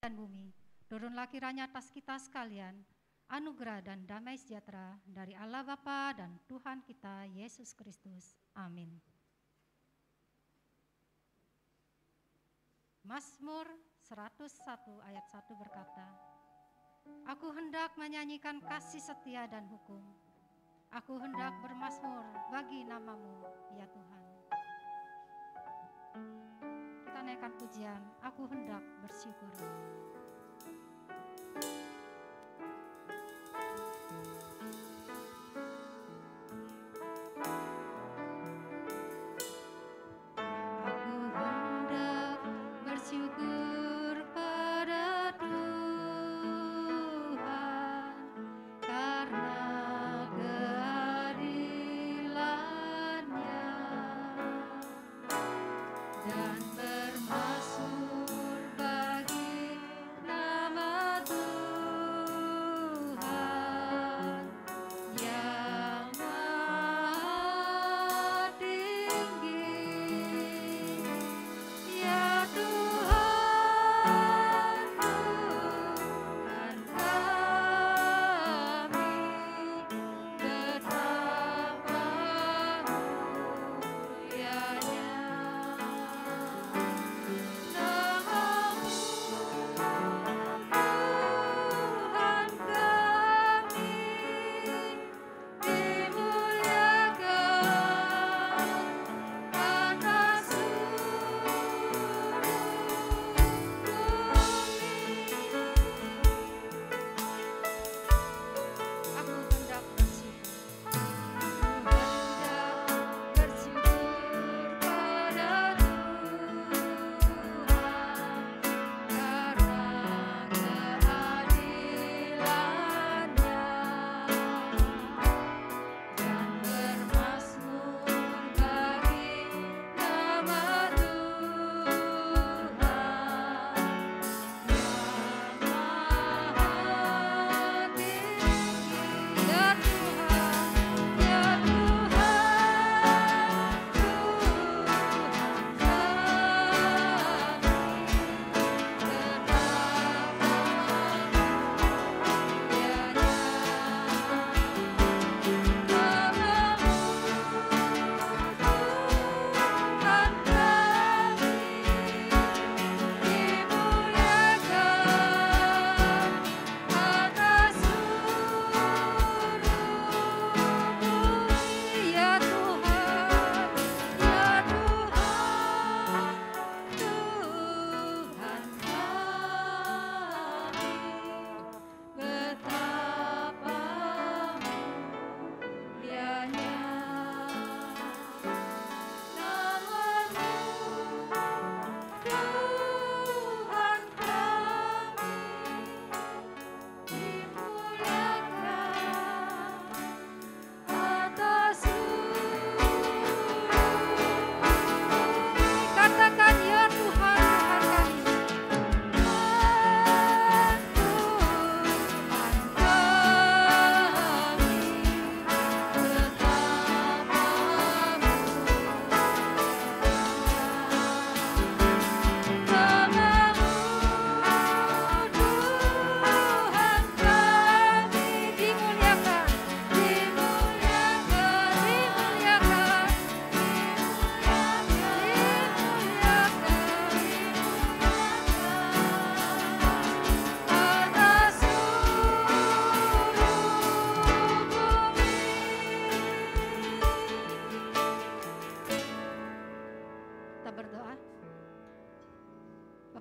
dan bumi. Turunlah kiranya atas kita sekalian anugerah dan damai sejahtera dari Allah Bapa dan Tuhan kita Yesus Kristus. Amin. Mazmur 101 ayat 1 berkata, Aku hendak menyanyikan kasih setia dan hukum. Aku hendak bermazmur bagi namamu, ya Tuhan. Kita naikkan pujian, aku hendak bersyukur.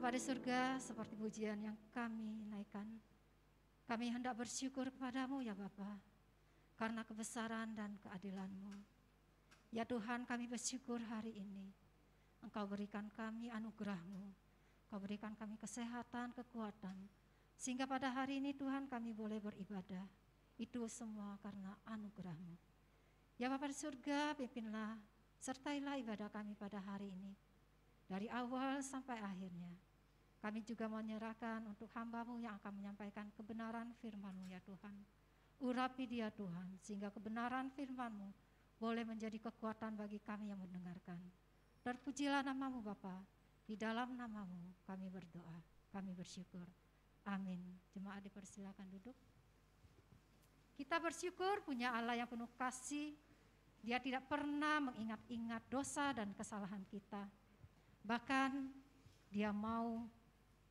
Bapa di surga, seperti pujian yang kami naikkan, kami hendak bersyukur kepadamu ya Bapa, karena kebesaran dan keadilan-Mu. Ya Tuhan, kami bersyukur hari ini, Engkau berikan kami anugerah-Mu, Engkau berikan kami kesehatan, kekuatan, sehingga pada hari ini Tuhan kami boleh beribadah. Itu semua karena anugerah-Mu. Ya Bapa di surga, pimpinlah, sertailah ibadah kami pada hari ini, dari awal sampai akhirnya. Kami juga menyerahkan untuk hamba-Mu yang akan menyampaikan kebenaran firman-Mu ya Tuhan. Urapi dia Tuhan, sehingga kebenaran firman-Mu boleh menjadi kekuatan bagi kami yang mendengarkan. Terpujilah nama-Mu Bapa, di dalam nama-Mu kami berdoa. kami bersyukur. Amin. Jemaat dipersilakan duduk. Kita bersyukur punya Allah yang penuh kasih. Dia tidak pernah mengingat-ingat dosa dan kesalahan kita. Bahkan Dia mau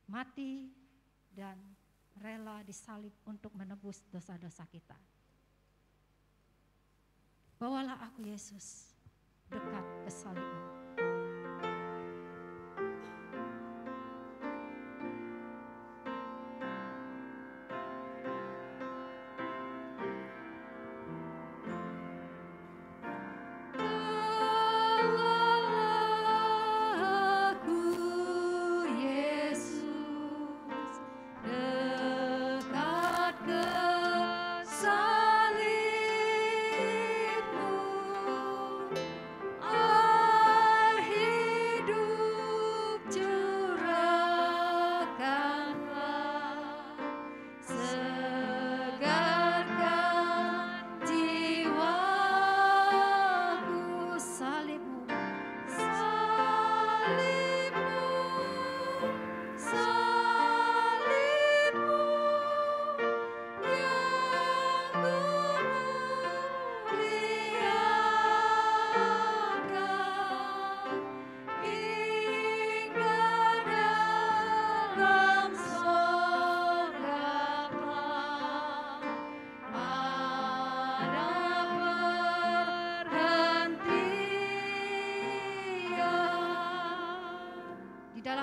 mati dan rela disalib untuk menebus dosa-dosa kita. Bawalah aku Yesus dekat ke salib-Mu.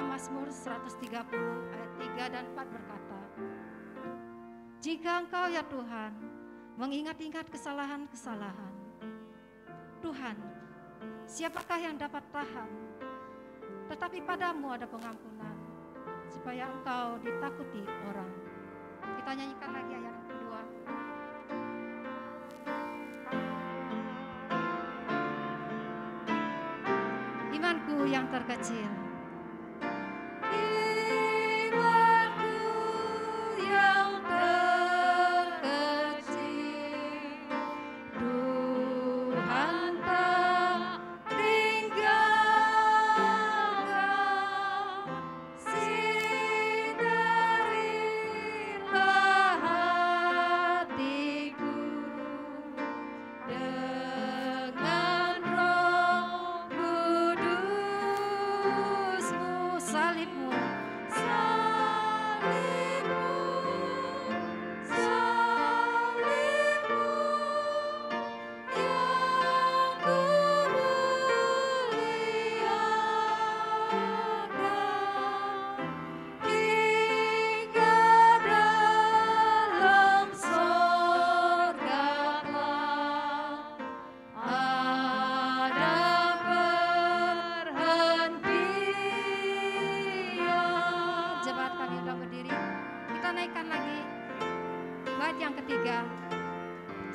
Mazmur 130 ayat 3 dan 4 berkata, jika Engkau ya Tuhan mengingat-ingat kesalahan-kesalahan, Tuhan, siapakah yang dapat tahan? Tetapi padamu ada pengampunan, supaya Engkau ditakuti orang. Kita nyanyikan lagi ayat kedua. Imanku yang terkecil,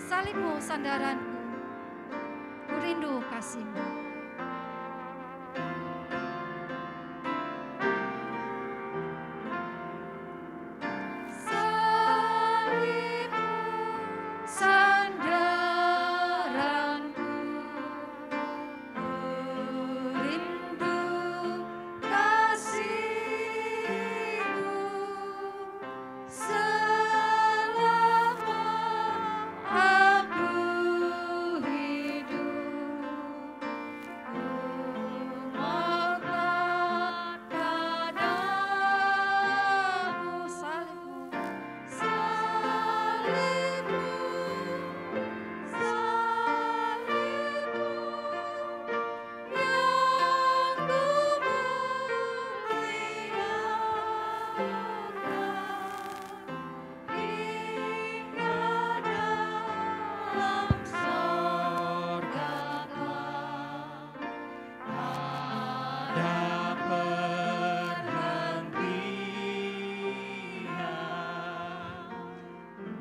salib-Mu sandaranku, ku rindu kasih-Mu.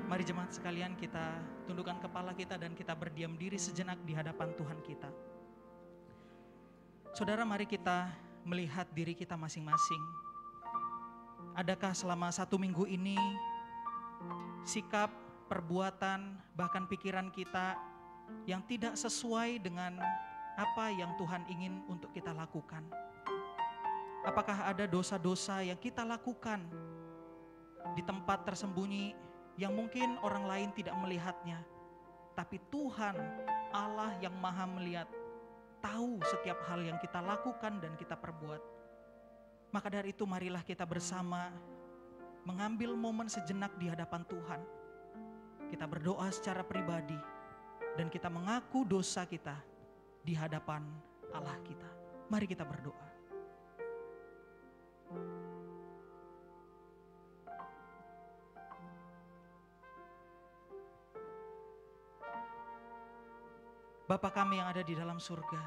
Mari jemaat sekalian, kita tundukkan kepala kita dan kita berdiam diri sejenak di hadapan Tuhan kita. Saudara, mari kita melihat diri kita masing-masing. Adakah selama 1 minggu ini sikap, perbuatan, bahkan pikiran kita yang tidak sesuai dengan apa yang Tuhan ingin untuk kita lakukan? Apakah ada dosa-dosa yang kita lakukan di tempat tersembunyi yang mungkin orang lain tidak melihatnya, tapi Tuhan Allah yang maha melihat tahu setiap hal yang kita lakukan dan kita perbuat. Maka dari itu marilah kita bersama mengambil momen sejenak di hadapan Tuhan. Kita berdoa secara pribadi dan kita mengaku dosa kita di hadapan Allah kita. Mari kita berdoa. Bapa kami yang ada di dalam surga,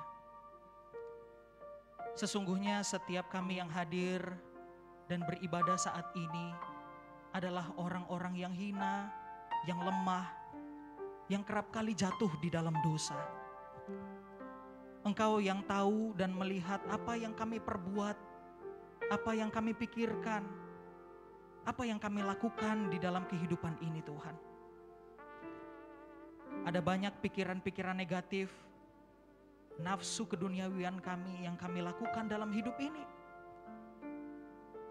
sesungguhnya setiap kami yang hadir dan beribadah saat ini adalah orang-orang yang hina, yang lemah, yang kerap kali jatuh di dalam dosa. Engkau yang tahu dan melihat apa yang kami perbuat, apa yang kami pikirkan, apa yang kami lakukan di dalam kehidupan ini Tuhan. Ada banyak pikiran-pikiran negatif, nafsu keduniawian kami yang kami lakukan dalam hidup ini.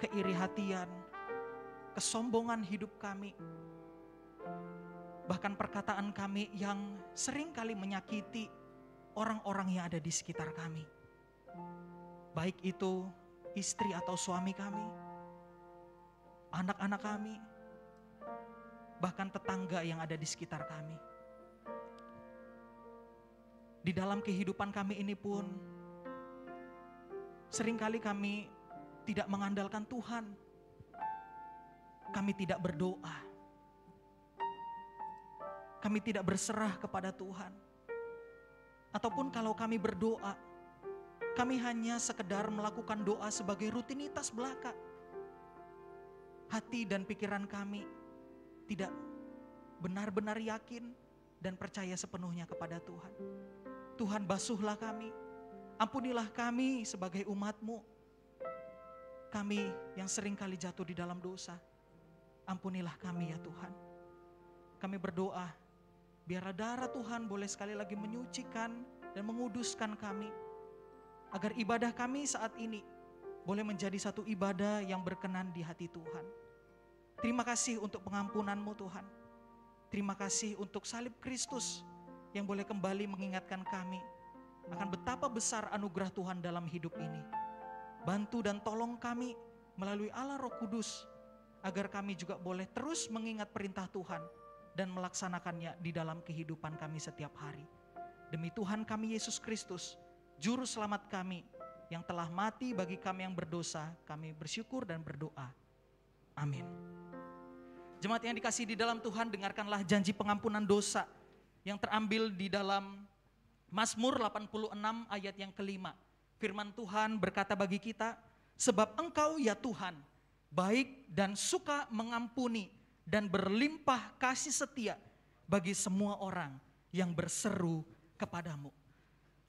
Keiri hatian, kesombongan hidup kami, bahkan perkataan kami yang sering kali menyakiti orang-orang yang ada di sekitar kami. Baik itu istri atau suami kami, anak-anak kami, bahkan tetangga yang ada di sekitar kami. Di dalam kehidupan kami ini pun seringkali kami tidak mengandalkan Tuhan. Kami tidak berdoa. Kami tidak berserah kepada Tuhan. Ataupun kalau kami berdoa, kami hanya sekedar melakukan doa sebagai rutinitas belaka. Hati dan pikiran kami tidak benar-benar yakin dan percaya sepenuhnya kepada Tuhan. Tuhan, basuhlah kami, ampunilah kami sebagai umat-Mu. Kami yang sering kali jatuh di dalam dosa, ampunilah kami ya Tuhan. Kami berdoa, biarlah darah Tuhan boleh sekali lagi menyucikan dan menguduskan kami, agar ibadah kami saat ini boleh menjadi satu ibadah yang berkenan di hati Tuhan. Terima kasih untuk pengampunan-Mu Tuhan. Terima kasih untuk salib Kristus yang boleh kembali mengingatkan kami akan betapa besar anugerah Tuhan dalam hidup ini. Bantu dan tolong kami melalui Allah Roh Kudus, agar kami juga boleh terus mengingat perintah Tuhan dan melaksanakannya di dalam kehidupan kami setiap hari. Demi Tuhan kami Yesus Kristus, Juru Selamat kami yang telah mati bagi kami yang berdosa, kami bersyukur dan berdoa. Amin. Jemaat yang dikasihi di dalam Tuhan, dengarkanlah janji pengampunan dosa yang terambil di dalam Mazmur 86 ayat yang kelima. Firman Tuhan berkata bagi kita, sebab Engkau ya Tuhan, baik dan suka mengampuni dan berlimpah kasih setia bagi semua orang yang berseru kepadamu.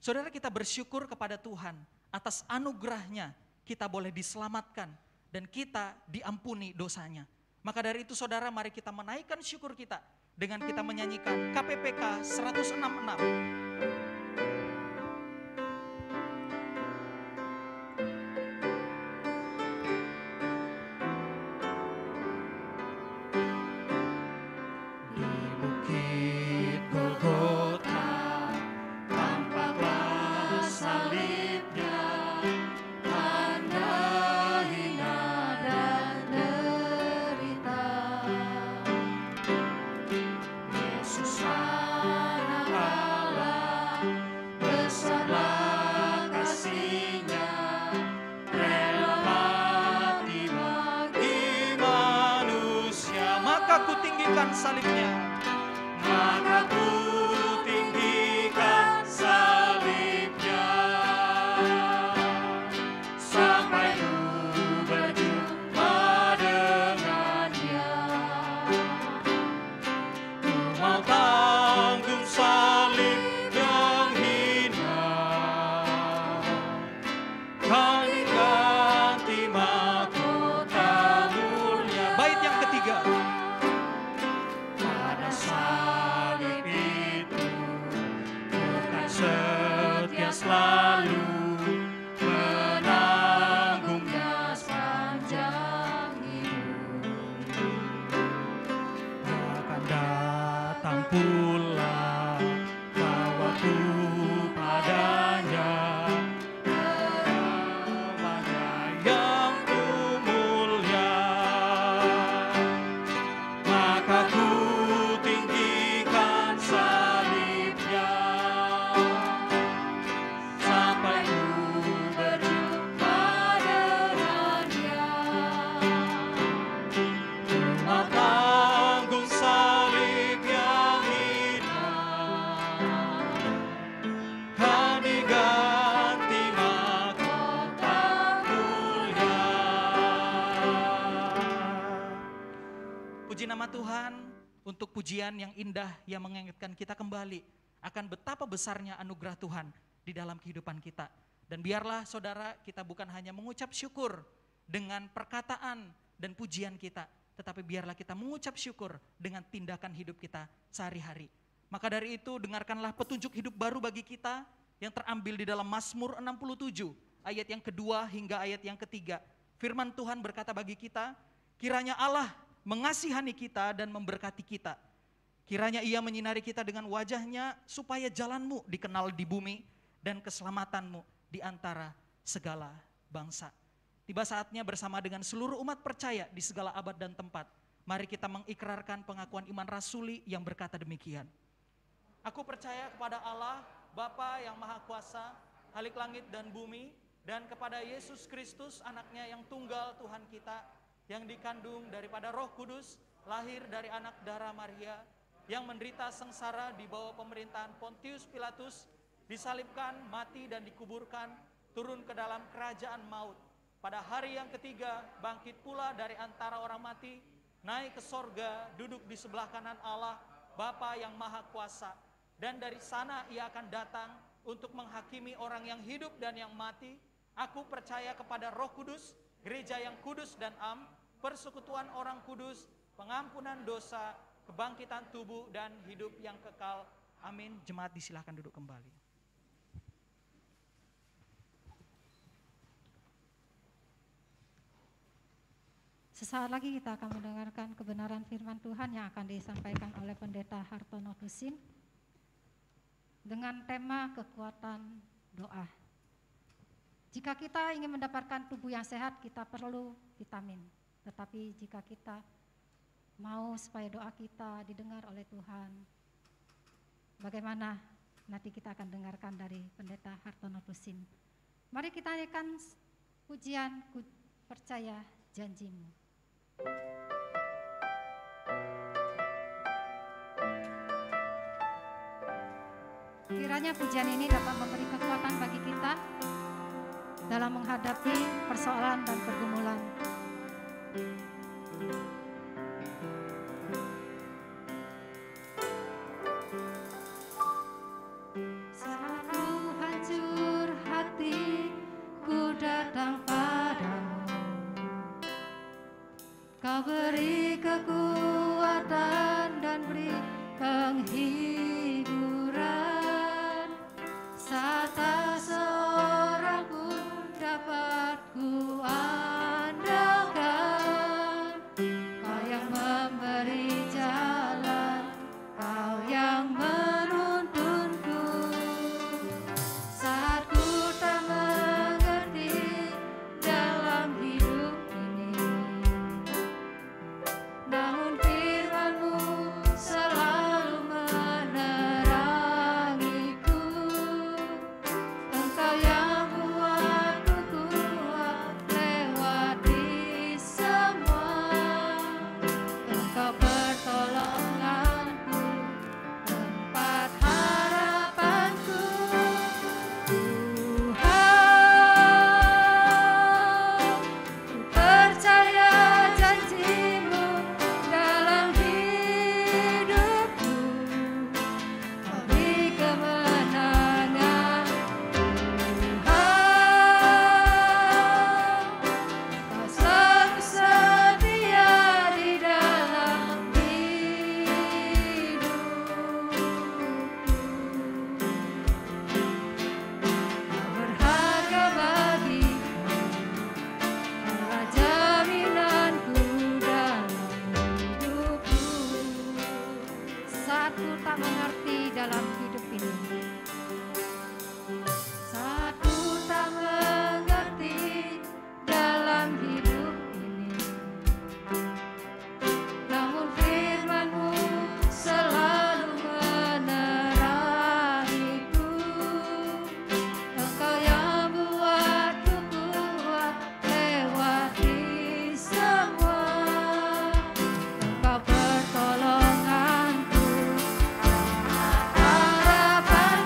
Saudara, kita bersyukur kepada Tuhan atas anugerahnya kita boleh diselamatkan dan kita diampuni dosanya. Maka dari itu saudara, mari kita menaikkan syukur kita dengan kita menyanyikan KPPK 166. Salibnya, maka ku tinggikan salibnya, sampai ku berjumpa dengannya. Ku mau tanggung salib yang hina, kan ganti mahkota mulia. Bait yang ketiga. Puji nama Tuhan untuk pujian yang indah yang mengingatkan kita kembali akan betapa besarnya anugerah Tuhan di dalam kehidupan kita. Dan biarlah saudara, kita bukan hanya mengucap syukur dengan perkataan dan pujian kita, tetapi biarlah kita mengucap syukur dengan tindakan hidup kita sehari-hari. Maka dari itu dengarkanlah petunjuk hidup baru bagi kita yang terambil di dalam Mazmur 67 ayat yang kedua hingga ayat yang ketiga. Firman Tuhan berkata bagi kita, kiranya Allah mengasihani kita dan memberkati kita. Kiranya Ia menyinari kita dengan wajahnya supaya jalanmu dikenal di bumi dan keselamatanmu di antara segala bangsa. Tiba saatnya bersama dengan seluruh umat percaya di segala abad dan tempat, mari kita mengikrarkan pengakuan iman rasuli yang berkata demikian. Aku percaya kepada Allah, Bapa yang Maha Kuasa, Halik langit dan bumi, dan kepada Yesus Kristus, anaknya yang tunggal Tuhan kita, yang dikandung daripada Roh Kudus, lahir dari anak darah Maria, yang menderita sengsara di bawah pemerintahan Pontius Pilatus, disalibkan, mati dan dikuburkan, turun ke dalam kerajaan maut. Pada hari yang ketiga, bangkit pula dari antara orang mati, naik ke sorga, duduk di sebelah kanan Allah, Bapa yang Maha Kuasa. Dan dari sana Ia akan datang untuk menghakimi orang yang hidup dan yang mati. Aku percaya kepada Roh Kudus, gereja yang kudus dan am, persekutuan orang kudus, pengampunan dosa, kebangkitan tubuh dan hidup yang kekal. Amin. Jemaat disilahkan duduk kembali. Sesaat lagi kita akan mendengarkan kebenaran firman Tuhan yang akan disampaikan oleh Pendeta Hartono Tusin dengan tema kekuatan doa. Jika kita ingin mendapatkan tubuh yang sehat, kita perlu vitamin. Tetapi jika kita mau supaya doa kita didengar oleh Tuhan, bagaimana? Nanti kita akan dengarkan dari Pendeta Hartono Tusin. Mari kita nyanyikan pujian Ku Percaya Janjimu. Kiranya pujian ini dapat memberi kekuatan bagi kita dalam menghadapi persoalan dan pergumulan. Saat ku hancur hati, ku datang padamu. Kau beri kekuatan dan beri penghiburan. Saat tak seorang pun dapat ku andalkan. Kau yang memberi jalan, Kau yang menuntunku. Saat ku tak mengerti dalam hidup ini, namun firman-Mu selalu menerangiku. Engkau yang buatku kuat lewati semua. Engkau pertolonganku, tempat harapanku. Tuhan, ku percaya janji-Mu dalam hidupku. Kau beri kemenangan. Tuhan, Kau selalu setia di dalam hidupku. Kau berharga bagiku, Kaulah jaminanku dalam hidupku. Saat ku tak mengerti dalam hidup ini, saat ku tak mengerti dalam hidup ini, namun firman-Mu selalu menerangiku. Engkau yang buatku kuat lewati semua. Engkau pertolonganku, harapan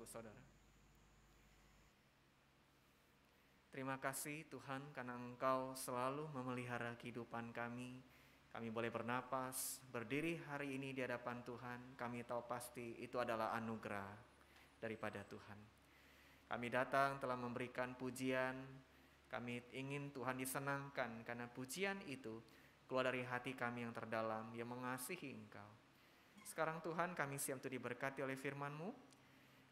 Saudara. Terima kasih Tuhan karena Engkau selalu memelihara kehidupan kami. Kami boleh bernapas, berdiri hari ini di hadapan Tuhan. Kami tahu pasti itu adalah anugerah daripada Tuhan. Kami datang telah memberikan pujian. Kami ingin Tuhan disenangkan karena pujian itu keluar dari hati kami yang terdalam yang mengasihi Engkau. Sekarang Tuhan kami siap untuk diberkati oleh firman-Mu.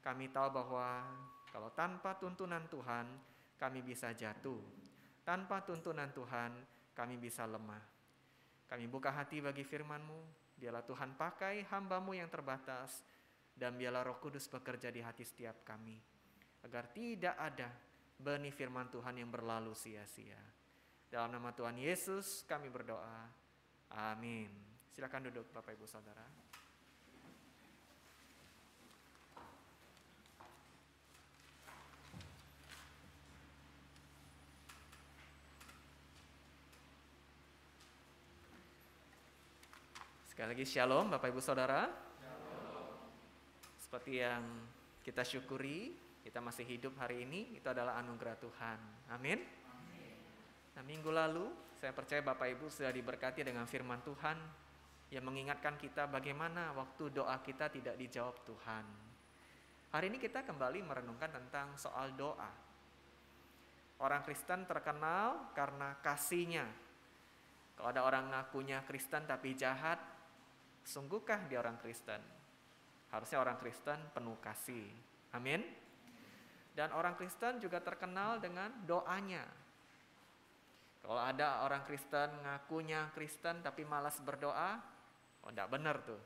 Kami tahu bahwa kalau tanpa tuntunan Tuhan kami bisa jatuh. Tanpa tuntunan Tuhan kami bisa lemah. Kami buka hati bagi firman-Mu. Biarlah Tuhan pakai hamba-Mu yang terbatas. Dan biarlah Roh Kudus bekerja di hati setiap kami. Agar tidak ada benih firman Tuhan yang berlalu sia-sia. Dalam nama Tuhan Yesus kami berdoa. Amin. Silakan duduk Bapak Ibu Saudara. Sekali lagi shalom Bapak Ibu Saudara. Seperti yang kita syukuri, kita masih hidup hari ini, itu adalah anugerah Tuhan. Amin. Nah, minggu lalu saya percaya Bapak Ibu sudah diberkati dengan firman Tuhan yang mengingatkan kita bagaimana waktu doa kita tidak dijawab Tuhan. Hari ini kita kembali merenungkan tentang soal doa. Orang Kristen terkenal karena kasihnya. Kalau ada orang ngakunya Kristen tapi jahat, sungguhkah dia orang Kristen? Harusnya orang Kristen penuh kasih. Amin. Dan orang Kristen juga terkenal dengan doanya. Kalau ada orang Kristen ngakunya Kristen tapi malas berdoa, enggak benar tuh.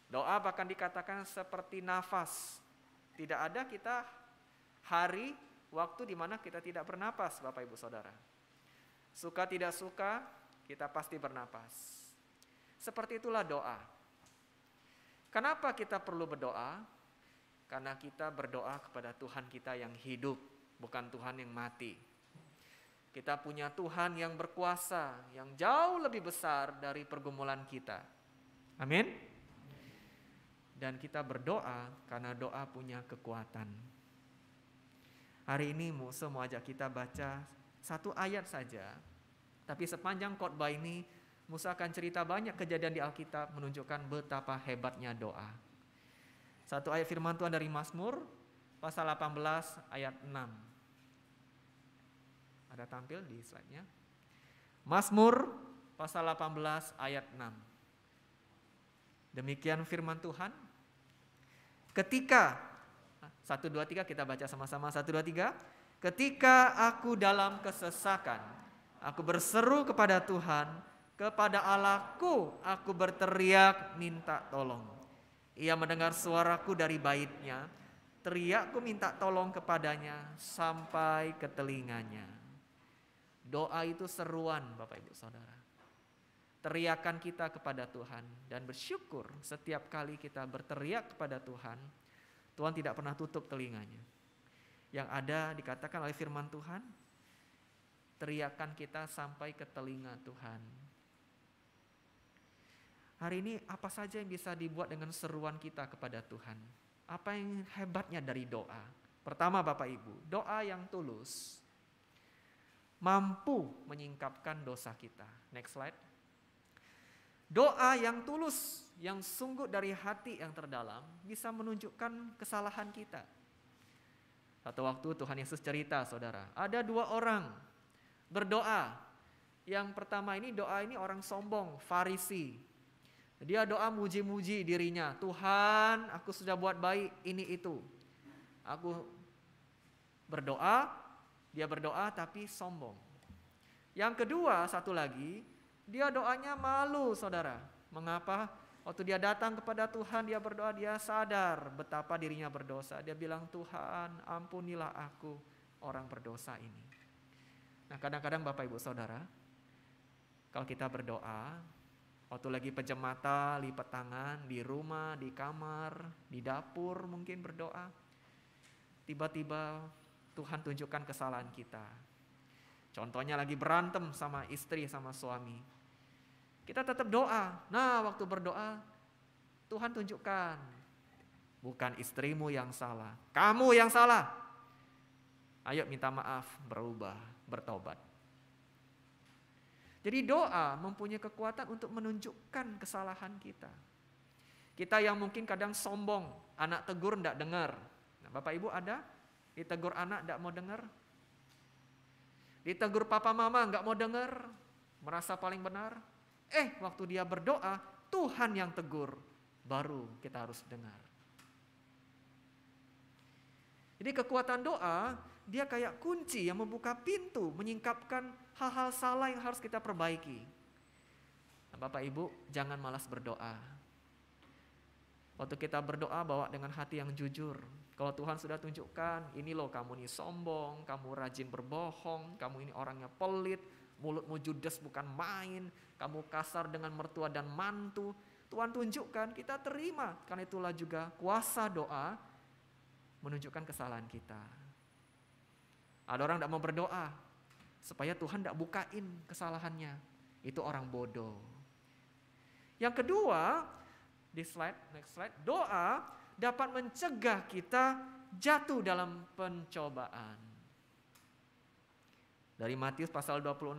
Doa bahkan dikatakan seperti nafas. Tidak ada kita hari, waktu di mana kita tidak bernapas, Bapak Ibu Saudara. Suka tidak suka, kita pasti bernapas. Seperti itulah doa. Kenapa kita perlu berdoa? Karena kita berdoa kepada Tuhan kita yang hidup, bukan Tuhan yang mati. Kita punya Tuhan yang berkuasa, yang jauh lebih besar dari pergumulan kita. Amin. Dan kita berdoa karena doa punya kekuatan. Hari ini Musa mau ajak kita baca satu ayat saja. Tapi sepanjang khotbah ini Musa akan cerita banyak kejadian di Alkitab menunjukkan betapa hebatnya doa. Satu ayat firman Tuhan dari Mazmur pasal 18 ayat 6. Ada tampil di slide-nya. Mazmur pasal 18 ayat 6. Demikian firman Tuhan. Ketika 1, 2, 3 kita baca sama-sama 1, 2, 3. Ketika aku dalam kesesakan, aku berseru kepada Tuhan, kepada Allahku aku berteriak minta tolong. Ia mendengar suaraku dari baitnya, teriakku minta tolong kepadanya sampai ke telinganya. Doa itu seruan Bapak Ibu Saudara. Teriakan kita kepada Tuhan dan bersyukur setiap kali kita berteriak kepada Tuhan, Tuhan tidak pernah tutup telinganya. Yang ada dikatakan oleh firman Tuhan, teriakan kita sampai ke telinga Tuhan. Hari ini apa saja yang bisa dibuat dengan seruan kita kepada Tuhan? Apa yang hebatnya dari doa? Pertama Bapak Ibu, doa yang tulus mampu menyingkapkan dosa kita. Next slide. Doa yang tulus, yang sungguh dari hati yang terdalam bisa menunjukkan kesalahan kita. Satu waktu Tuhan Yesus cerita saudara, ada 2 orang berdoa. Yang pertama ini doa ini orang sombong, Farisi. Dia doa muji-muji dirinya. Tuhan, aku sudah buat baik ini itu. Aku berdoa, dia berdoa tapi sombong. Yang kedua, satu lagi, dia doanya malu saudara. Mengapa? Waktu dia datang kepada Tuhan, dia berdoa, dia sadar betapa dirinya berdosa. Dia bilang, Tuhan ampunilah aku orang berdosa ini. Nah kadang-kadang Bapak Ibu Saudara, kalau kita berdoa, waktu lagi pejam mata, lipat tangan, di rumah, di kamar, di dapur mungkin berdoa. Tiba-tiba Tuhan tunjukkan kesalahan kita. Contohnya lagi berantem sama istri, sama suami. Kita tetap doa. Nah waktu berdoa, Tuhan tunjukkan bukan istrimu yang salah. Kamu yang salah. Ayo minta maaf, berubah, bertobat. Jadi doa mempunyai kekuatan untuk menunjukkan kesalahan kita. Kita yang mungkin kadang sombong, anak tegur enggak dengar. Nah, Bapak Ibu ada? Ditegur anak enggak mau dengar? Ditegur papa mama enggak mau dengar? Merasa paling benar? Waktu dia berdoa, Tuhan yang tegur, baru kita harus dengar. Jadi kekuatan doa, dia kayak kunci yang membuka pintu, menyingkapkan hal-hal salah yang harus kita perbaiki. Nah, Bapak Ibu, jangan malas berdoa. Waktu kita berdoa, bawa dengan hati yang jujur. Kalau Tuhan sudah tunjukkan, ini loh kamu ini sombong, kamu rajin berbohong, kamu ini orangnya pelit, mulutmu judes bukan main, kamu kasar dengan mertua dan mantu. Tuhan tunjukkan, kita terima. Karena itulah juga kuasa doa menunjukkan kesalahan kita. Ada orang tidak mau berdoa supaya Tuhan tidak bukain kesalahannya. Itu orang bodoh. Yang kedua, di next slide, doa dapat mencegah kita jatuh dalam pencobaan. Dari Matius pasal 26,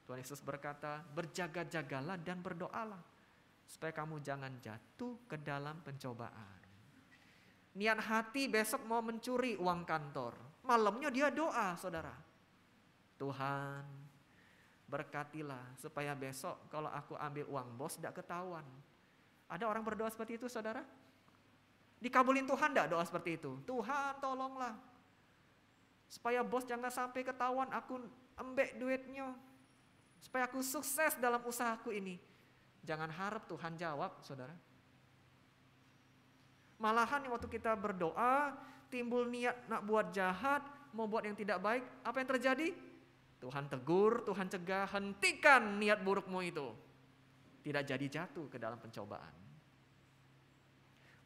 Tuhan Yesus berkata, berjaga-jagalah dan berdoalah supaya kamu jangan jatuh ke dalam pencobaan. Niat hati besok mau mencuri uang kantor, malamnya dia doa, saudara. Tuhan, berkatilah supaya besok kalau aku ambil uang bos tidak ketahuan. Ada orang berdoa seperti itu, saudara? Dikabulin Tuhan tidak doa seperti itu? Tuhan tolonglah supaya bos jangan sampai ketahuan aku embek duitnya, supaya aku sukses dalam usahaku ini. Jangan harap Tuhan jawab, saudara. Malahan waktu kita berdoa, timbul niat nak buat jahat, mau buat yang tidak baik, apa yang terjadi? Tuhan tegur, Tuhan cegah, hentikan niat burukmu itu. Tidak jadi jatuh ke dalam pencobaan.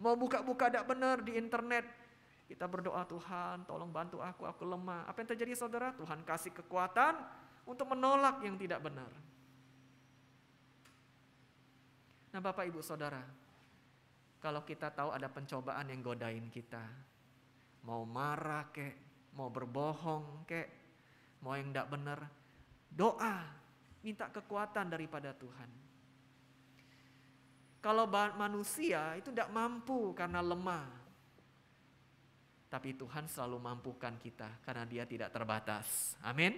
Mau buka-buka tidak benar di internet, kita berdoa, Tuhan tolong bantu aku lemah. Apa yang terjadi, saudara? Tuhan kasih kekuatan untuk menolak yang tidak benar. Nah, Bapak Ibu Saudara, kalau kita tahu ada pencobaan yang godain kita, mau marah kek, mau berbohong kek, mau yang tidak benar, doa, minta kekuatan daripada Tuhan. Kalau manusia itu tidak mampu karena lemah, tapi Tuhan selalu mampukan kita karena Dia tidak terbatas. Amin.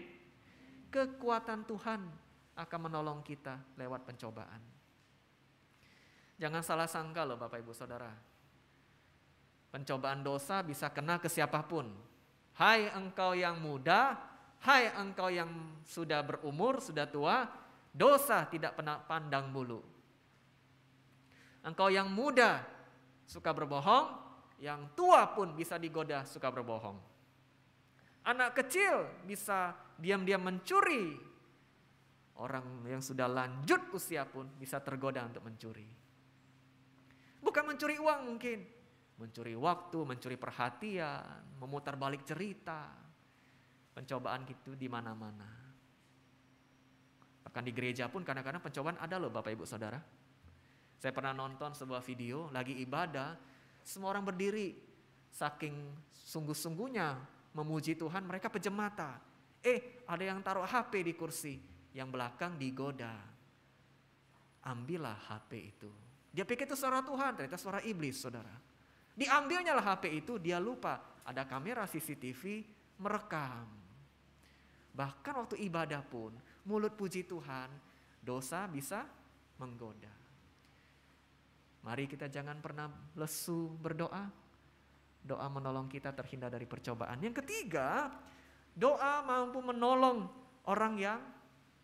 Kekuatan Tuhan akan menolong kita lewat pencobaan. Jangan salah sangka loh Bapak Ibu Saudara. Pencobaan dosa bisa kena ke siapapun. Hai engkau yang muda, hai engkau yang sudah berumur, sudah tua, dosa tidak pernah pandang bulu. Engkau yang muda suka berbohong, yang tua pun bisa digoda suka berbohong. Anak kecil bisa diam-diam mencuri. Orang yang sudah lanjut usia pun bisa tergoda untuk mencuri. Bukan mencuri uang mungkin, mencuri waktu, mencuri perhatian, memutar balik cerita. Pencobaan gitu di mana-mana. Bahkan di gereja pun kadang-kadang pencobaan ada loh Bapak Ibu Saudara. Saya pernah nonton sebuah video lagi ibadah, semua orang berdiri, saking sungguh-sungguhnya memuji Tuhan, mereka pejam mata. Ada yang taruh HP di kursi, yang belakang digoda. Ambillah HP itu. Dia pikir itu suara Tuhan, ternyata suara iblis, saudara. Diambilnya lah HP itu, dia lupa ada kamera CCTV merekam. Bahkan waktu ibadah pun, mulut puji Tuhan, dosa bisa menggoda. Mari kita jangan pernah lesu berdoa. Doa menolong kita terhindar dari percobaan. Yang ketiga, doa mampu menolong orang yang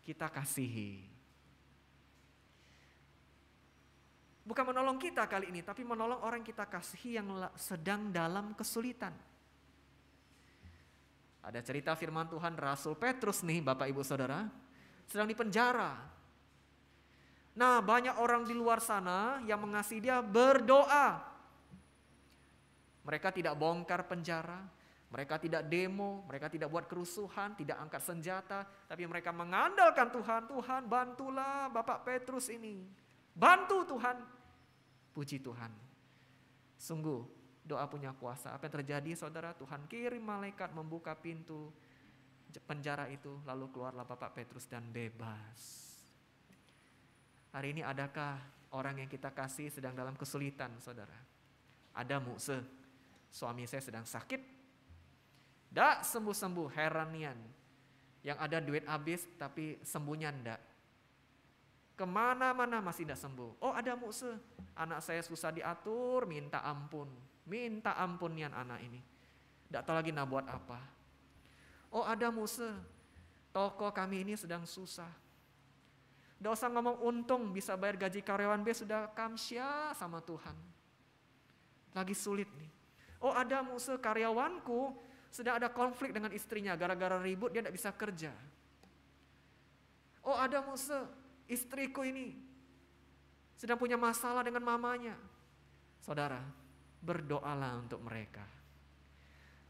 kita kasihi. Bukan menolong kita kali ini, tapi menolong orang yang kita kasihi yang sedang dalam kesulitan. Ada cerita firman Tuhan Rasul Petrus nih Bapak Ibu Saudara, sedang dipenjara. Nah, banyak orang di luar sana yang mengasihi dia berdoa. Mereka tidak bongkar penjara, mereka tidak demo, mereka tidak buat kerusuhan, tidak angkat senjata, tapi mereka mengandalkan Tuhan. Tuhan bantulah Bapak Petrus ini. Bantu Tuhan. Puji Tuhan. Sungguh doa punya kuasa. Apa yang terjadi saudara? Tuhan kirim malaikat membuka pintu penjara itu, lalu keluarlah Bapak Petrus dan bebas. Hari ini adakah orang yang kita kasih sedang dalam kesulitan saudara? Ada mukse, suami saya sedang sakit, dak sembuh-sembuh, heranian. Yang ada duit habis tapi sembuhnya ndak. Kemana-mana masih tidak sembuh. Oh ada mukse, anak saya susah diatur, minta ampun nian anak ini. Tidak tahu lagi nak buat apa. Oh ada mukse, toko kami ini sedang susah. Tidak usah ngomong untung bisa bayar gaji karyawan B, sudah kamsya sama Tuhan. Lagi sulit nih. Oh ada mukse, karyawanku sedang ada konflik dengan istrinya, gara-gara ribut dia tidak bisa kerja. Oh ada mukse, istriku ini sedang punya masalah dengan mamanya. Saudara, berdoalah untuk mereka.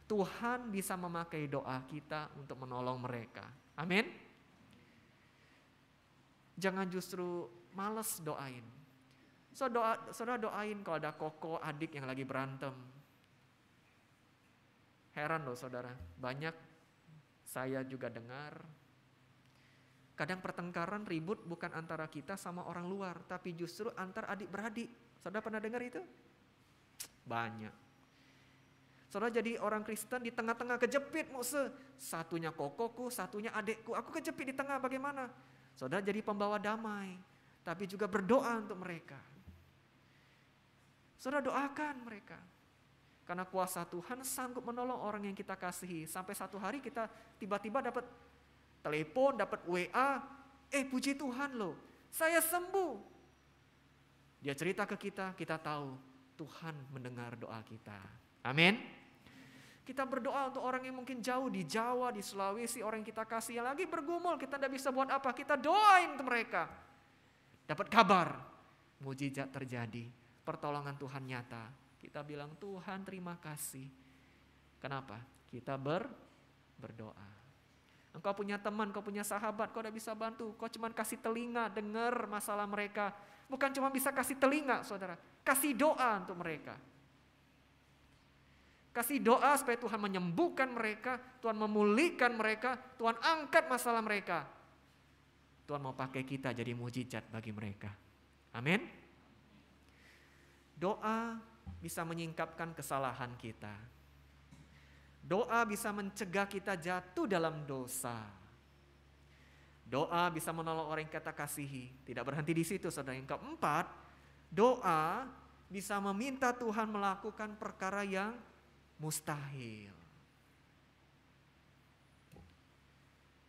Tuhan bisa memakai doa kita untuk menolong mereka. Amin. Jangan justru malas doain. Saudara doain kalau ada koko adik yang lagi berantem. Heran loh saudara, banyak saya juga dengar. Kadang pertengkaran ribut bukan antara kita sama orang luar, tapi justru antar adik-beradik. Saudara pernah dengar itu? Banyak. Saudara jadi orang Kristen di tengah-tengah kejepit mukse. Satunya kokoku, satunya adekku. Aku kejepit di tengah bagaimana? Saudara jadi pembawa damai. Tapi juga berdoa untuk mereka. Saudara doakan mereka. Karena kuasa Tuhan sanggup menolong orang yang kita kasihi. Sampai satu hari kita tiba-tiba dapat telepon, dapat WA. Puji Tuhan loh, saya sembuh. Dia cerita ke kita tahu Tuhan mendengar doa kita. Amin. Kita berdoa untuk orang yang mungkin jauh di Jawa, di Sulawesi, orang yang kita kasih yang lagi bergumul, kita tidak bisa buat apa, kita doain untuk mereka. Dapat kabar, mujizat terjadi, pertolongan Tuhan nyata. Kita bilang Tuhan terima kasih. Kenapa? Kita berdoa. Engkau punya teman, kau punya sahabat, kau tidak bisa bantu, kau cuma kasih telinga, dengar masalah mereka. Bukan cuma bisa kasih telinga saudara, kasih doa untuk mereka. Kasih doa supaya Tuhan menyembuhkan mereka, Tuhan memulihkan mereka, Tuhan angkat masalah mereka. Tuhan mau pakai kita jadi mujizat bagi mereka. Amin. Doa bisa menyingkapkan kesalahan kita. Doa bisa mencegah kita jatuh dalam dosa. Doa bisa menolong orang yang kita kasihi. Tidak berhenti di situ saudara. Yang keempat, doa bisa meminta Tuhan melakukan perkara yang mustahil.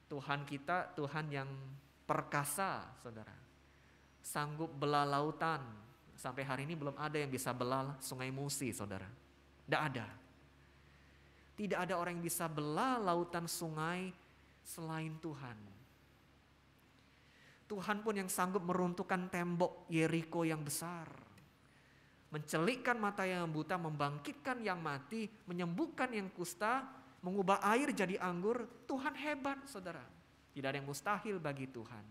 Tuhan kita Tuhan yang perkasa saudara. Sanggup belah lautan. Sampai hari ini belum ada yang bisa belah sungai Musi saudara. Tidak ada. Tidak ada orang yang bisa belah lautan sungai selain Tuhan. Tuhan pun yang sanggup meruntuhkan tembok Yeriko yang besar. Mencelikkan mata yang buta, membangkitkan yang mati, menyembuhkan yang kusta, mengubah air jadi anggur. Tuhan hebat saudara. Tidak ada yang mustahil bagi Tuhan.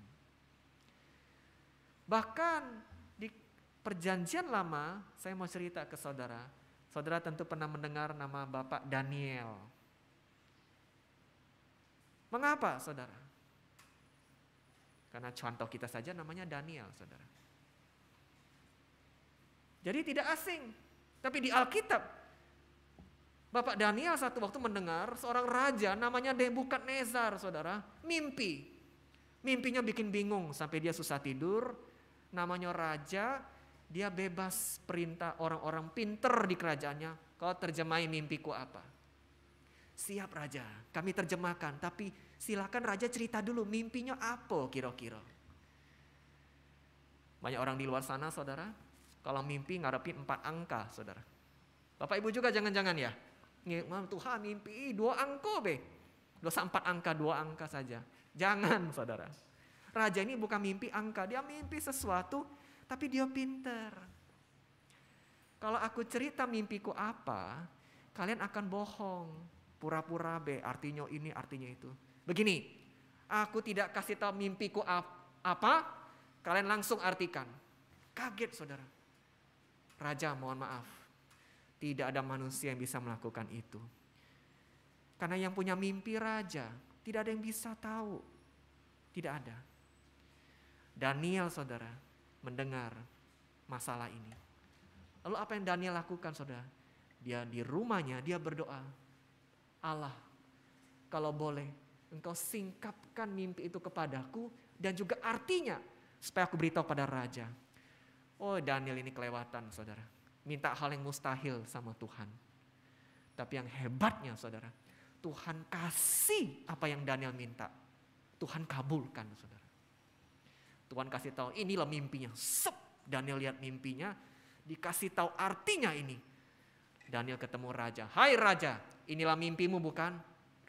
Bahkan di perjanjian lama, saya mau cerita ke saudara. Saudara tentu pernah mendengar nama Bapak Daniel. Mengapa saudara? Karena contoh kita saja namanya Daniel saudara. Jadi tidak asing. Tapi di Alkitab, Bapak Daniel satu waktu mendengar seorang raja namanya Nebukadnezar saudara, mimpi. Mimpinya bikin bingung sampai dia susah tidur. Namanya raja, dia bebas perintah orang-orang pinter di kerajaannya. Kau terjemahin mimpiku apa? Siap raja, kami terjemahkan. Tapi silakan raja cerita dulu mimpinya apa kira-kira. Banyak orang di luar sana saudara, kalau mimpi ngarepin 4 angka saudara. Bapak ibu juga jangan-jangan ya. Tuhan mimpi 2 angka be. Dosa 4 angka, 2 angka saja. Jangan saudara. Raja ini bukan mimpi angka, dia mimpi sesuatu tapi dia pinter. Kalau aku cerita mimpiku apa, kalian akan bohong. Pura-pura be, artinya ini, artinya itu. Begini, aku tidak kasih tahu mimpiku apa, kalian langsung artikan. Kaget saudara. Raja mohon maaf, Tidak ada manusia yang bisa melakukan itu. Karena yang punya mimpi raja, tidak ada yang bisa tahu. Tidak ada. Daniel, saudara, mendengar masalah ini. Lalu apa yang Daniel lakukan, saudara? Dia di rumahnya, dia berdoa. Allah, kalau boleh, Engkau singkapkan mimpi itu kepadaku dan juga artinya supaya aku beritahu pada raja. Oh, Daniel ini kelewatan, saudara. Minta hal yang mustahil sama Tuhan. Tapi yang hebatnya, saudara, Tuhan kasih apa yang Daniel minta. Tuhan kabulkan, saudara. Tuhan kasih tahu, inilah mimpinya. Sep, Daniel lihat mimpinya, dikasih tahu artinya ini. Daniel ketemu raja. Hai raja, inilah mimpimu bukan?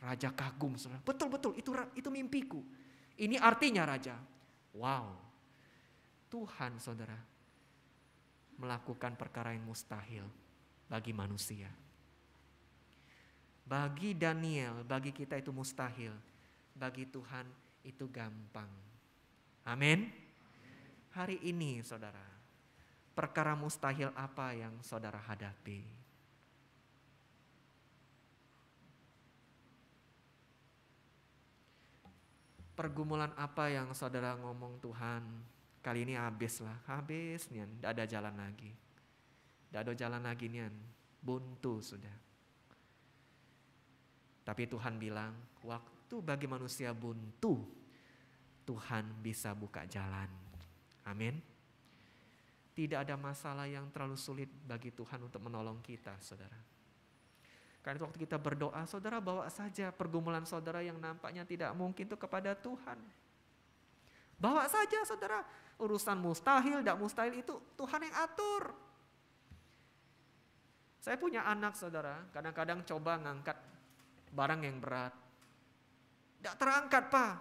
Raja kagum, saudara. Betul, itu mimpiku. Ini artinya raja. Wow. Tuhan, saudara, melakukan perkara yang mustahil bagi manusia. Bagi Daniel, bagi kita itu mustahil. Bagi Tuhan itu gampang. Amin. Hari ini, saudara, perkara mustahil apa yang saudara hadapi? Pergumulan apa yang saudara ngomong, Tuhan, kali ini habis nian, tidak ada jalan lagi. Tidak ada jalan lagi nian, buntu sudah. Tapi Tuhan bilang, waktu bagi manusia buntu, Tuhan bisa buka jalan. Amin. Tidak ada masalah yang terlalu sulit bagi Tuhan untuk menolong kita, saudara. Karena itu waktu kita berdoa, saudara bawa saja pergumulan saudara yang nampaknya tidak mungkin itu kepada Tuhan. Bawa saja, saudara. Urusan mustahil, tidak mustahil itu Tuhan yang atur. Saya punya anak, saudara, kadang-kadang coba ngangkat barang yang berat. Tidak terangkat, Pak.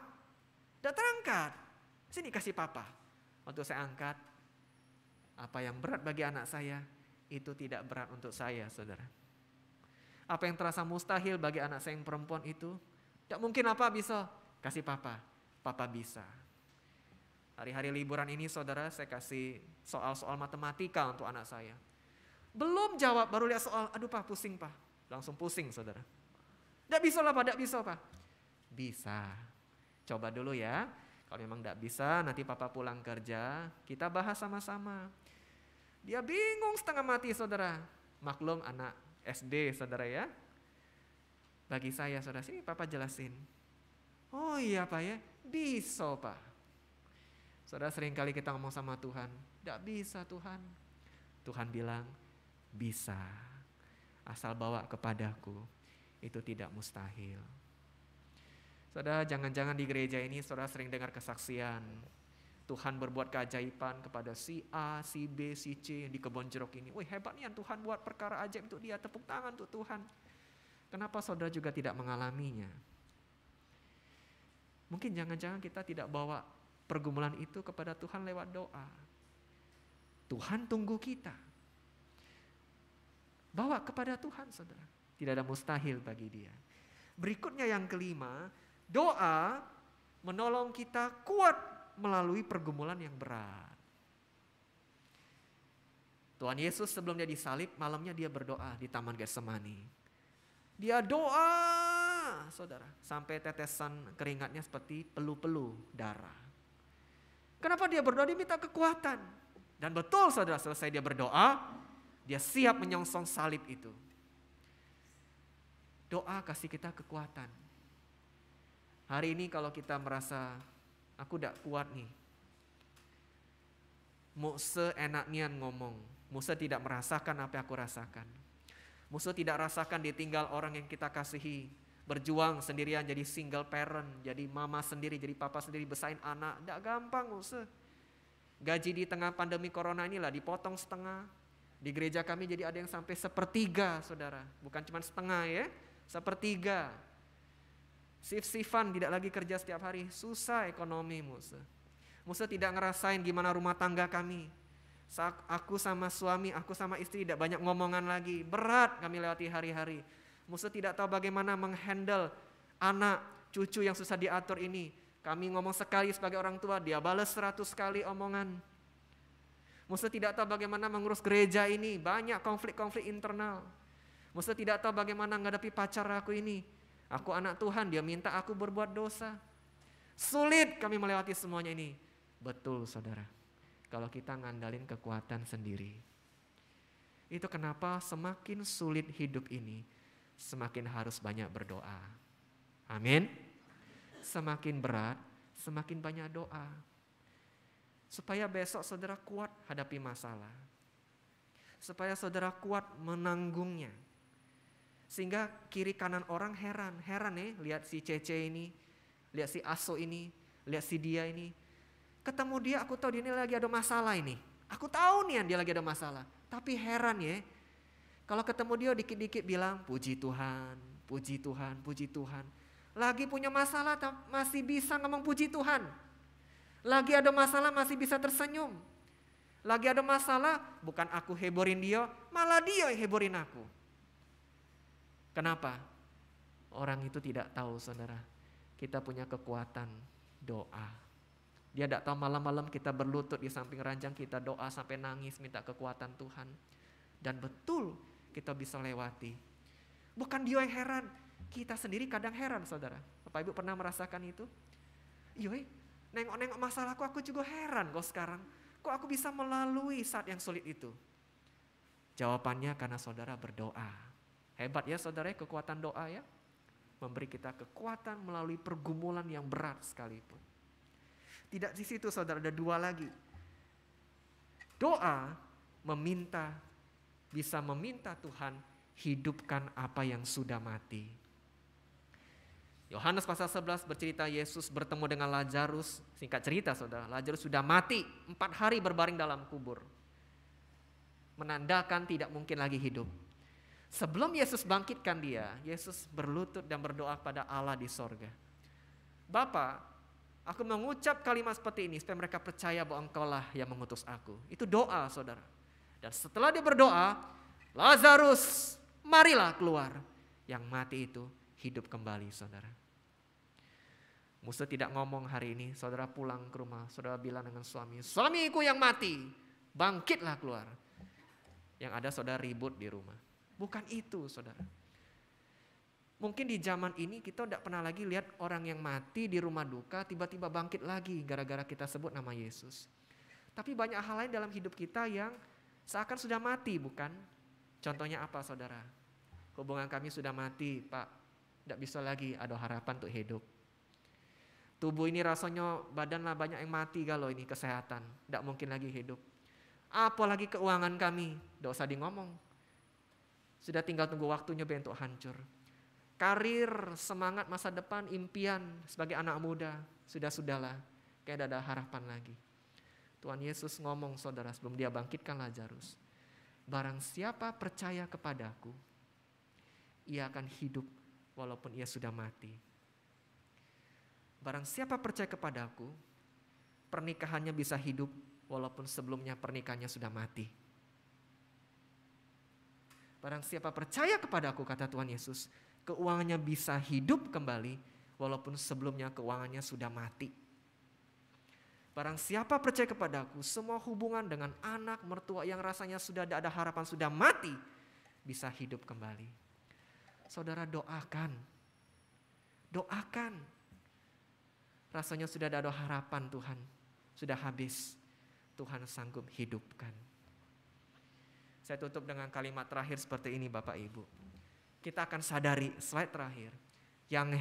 Tidak terangkat. Sini kasih Papa. Waktu saya angkat, apa yang berat bagi anak saya, itu tidak berat untuk saya, saudara. Apa yang terasa mustahil bagi anak saya yang perempuan itu, tidak mungkin apa bisa, kasih Papa. Papa bisa. Hari-hari liburan ini, saudara, saya kasih soal-soal matematika untuk anak saya. Belum jawab, baru lihat soal, aduh Pak, pusing Pak. Langsung pusing, saudara. Tidak bisa lah Pak, tidak bisa Pak. Bisa. Coba dulu ya. Kalau memang tidak bisa, nanti Papa pulang kerja, kita bahas sama-sama. Dia bingung setengah mati, saudara. Maklum anak SD, saudara ya. Bagi saya, saudara, sini Papa jelasin. Oh iya Pak ya, bisa Pak. Saudara, seringkali kita ngomong sama Tuhan, tidak bisa Tuhan. Tuhan bilang, bisa. Asal bawa kepadaku, itu tidak mustahil. Saudara, jangan-jangan di gereja ini saudara sering dengar kesaksian. Tuhan berbuat keajaiban kepada si A, si B, si C yang di kebon jeruk ini. Wih, hebat nih Tuhan buat perkara ajaib untuk dia, tepuk tangan untuk Tuhan. Kenapa saudara juga tidak mengalaminya? Mungkin jangan-jangan kita tidak bawa pergumulan itu kepada Tuhan lewat doa. Tuhan tunggu kita. Bawa kepada Tuhan, saudara. Tidak ada mustahil bagi dia. Berikutnya yang kelima, doa menolong kita kuat melalui pergumulan yang berat. Tuhan Yesus sebelum dia disalib, malamnya dia berdoa di Taman Getsemani. Dia doa, saudara, sampai tetesan keringatnya seperti pelu-pelu darah. Kenapa dia berdoa? Dia minta kekuatan. Dan betul, saudara, selesai dia berdoa, dia siap menyongsong salib itu. Doa kasih kita kekuatan. Hari ini kalau kita merasa, aku tidak kuat nih. Musa enaknya ngomong. Musa tidak merasakan apa yang aku rasakan. Musa tidak rasakan ditinggal orang yang kita kasihi. Berjuang sendirian jadi single parent. Jadi mama sendiri, jadi papa sendiri besain anak. Tidak gampang Musa. Gaji di tengah pandemi corona inilah dipotong setengah. Di gereja kami jadi ada yang sampai 1/3, saudara. Bukan cuma setengah ya. 1/3. Sif-sifan tidak lagi kerja setiap hari. Susah ekonomi Musa. Musa tidak ngerasain gimana rumah tangga kami. Aku sama suami, aku sama istri tidak banyak ngomongan lagi. Berat kami lewati hari-hari. Musa tidak tahu bagaimana menghandle anak, cucu yang susah diatur ini. Kami ngomong sekali sebagai orang tua, dia balas 100 kali omongan. Musa tidak tahu bagaimana mengurus gereja ini, banyak konflik-konflik internal. Musa tidak tahu bagaimana menghadapi pacar aku ini. Aku anak Tuhan, dia minta aku berbuat dosa. Sulit kami melewati semuanya ini. Betul saudara, kalau kita ngandalin kekuatan sendiri. Itu kenapa semakin sulit hidup ini, semakin harus banyak berdoa. Amin. Semakin berat, semakin banyak doa. Supaya besok saudara kuat hadapi masalah. Supaya saudara kuat menanggungnya. Sehingga kiri kanan orang heran nih, lihat si Cece ini, lihat si Aso ini, lihat si dia ini. Ketemu dia, aku tahu dia ini lagi ada masalah ini. Aku tahu nih dia lagi ada masalah. Tapi heran ya, kalau ketemu dia dikit-dikit bilang puji Tuhan, puji Tuhan, puji Tuhan. Lagi punya masalah masih bisa ngomong puji Tuhan. Lagi ada masalah masih bisa tersenyum. Lagi ada masalah bukan aku heborin dia, malah dia yang heborin aku. Kenapa? Orang itu tidak tahu saudara, kita punya kekuatan doa. Dia tidak tahu malam-malam kita berlutut di samping ranjang, kita doa sampai nangis minta kekuatan Tuhan. Dan betul kita bisa lewati. Bukan dia yang heran, kita sendiri kadang heran saudara. Bapak Ibu pernah merasakan itu? Iya, nengok-nengok masalahku aku juga heran kok sekarang. Kok aku bisa melalui saat yang sulit itu? Jawabannya karena saudara berdoa. Hebat ya saudara, kekuatan doa ya. Memberi kita kekuatan melalui pergumulan yang berat sekalipun. Tidak di situ saudara, ada dua lagi. Doa bisa meminta Tuhan hidupkan apa yang sudah mati. Yohanes pasal 11 bercerita Yesus bertemu dengan Lazarus. Singkat cerita saudara, Lazarus sudah mati 4 hari berbaring dalam kubur. Menandakan tidak mungkin lagi hidup. Sebelum Yesus bangkitkan dia, Yesus berlutut dan berdoa pada Allah di sorga. Bapa, aku mengucap kalimat seperti ini supaya mereka percaya bahwa Engkaulah yang mengutus aku. Itu doa saudara. Dan setelah dia berdoa, Lazarus marilah keluar. Yang mati itu hidup kembali saudara. Musa tidak ngomong hari ini, saudara pulang ke rumah, saudara bilang dengan suamiku yang mati, bangkitlah keluar. Yang ada saudara ribut di rumah. Bukan itu saudara. Mungkin di zaman ini kita tidak pernah lagi lihat orang yang mati di rumah duka tiba-tiba bangkit lagi gara-gara kita sebut nama Yesus. Tapi banyak hal lain dalam hidup kita yang seakan sudah mati bukan? Contohnya apa saudara? Hubungan kami sudah mati Pak, tidak bisa lagi ada harapan untuk hidup. Tubuh ini rasanya badan lah banyak yang mati kalau ini kesehatan, tidak mungkin lagi hidup. Apalagi keuangan kami, tidak usah di ngomong. Sudah tinggal tunggu waktunya bentuk hancur. Karir, semangat masa depan, impian sebagai anak muda, sudahlah, kayak tidak ada harapan lagi. Tuhan Yesus ngomong saudara sebelum dia bangkitkan Lazarus. Barang siapa percaya kepadaku, ia akan hidup walaupun ia sudah mati. Barang siapa percaya kepadaku, pernikahannya bisa hidup walaupun sebelumnya pernikahannya sudah mati. Barang siapa percaya kepadaku, kata Tuhan Yesus, keuangannya bisa hidup kembali walaupun sebelumnya keuangannya sudah mati. Barang siapa percaya kepadaku, semua hubungan dengan anak, mertua yang rasanya sudah tidak ada harapan, sudah mati, bisa hidup kembali. Saudara doakan. Doakan. Rasanya sudah tidak ada harapan Tuhan, sudah habis. Tuhan sanggup hidupkan. Saya tutup dengan kalimat terakhir seperti ini Bapak Ibu. Kita akan sadari slide terakhir. Yang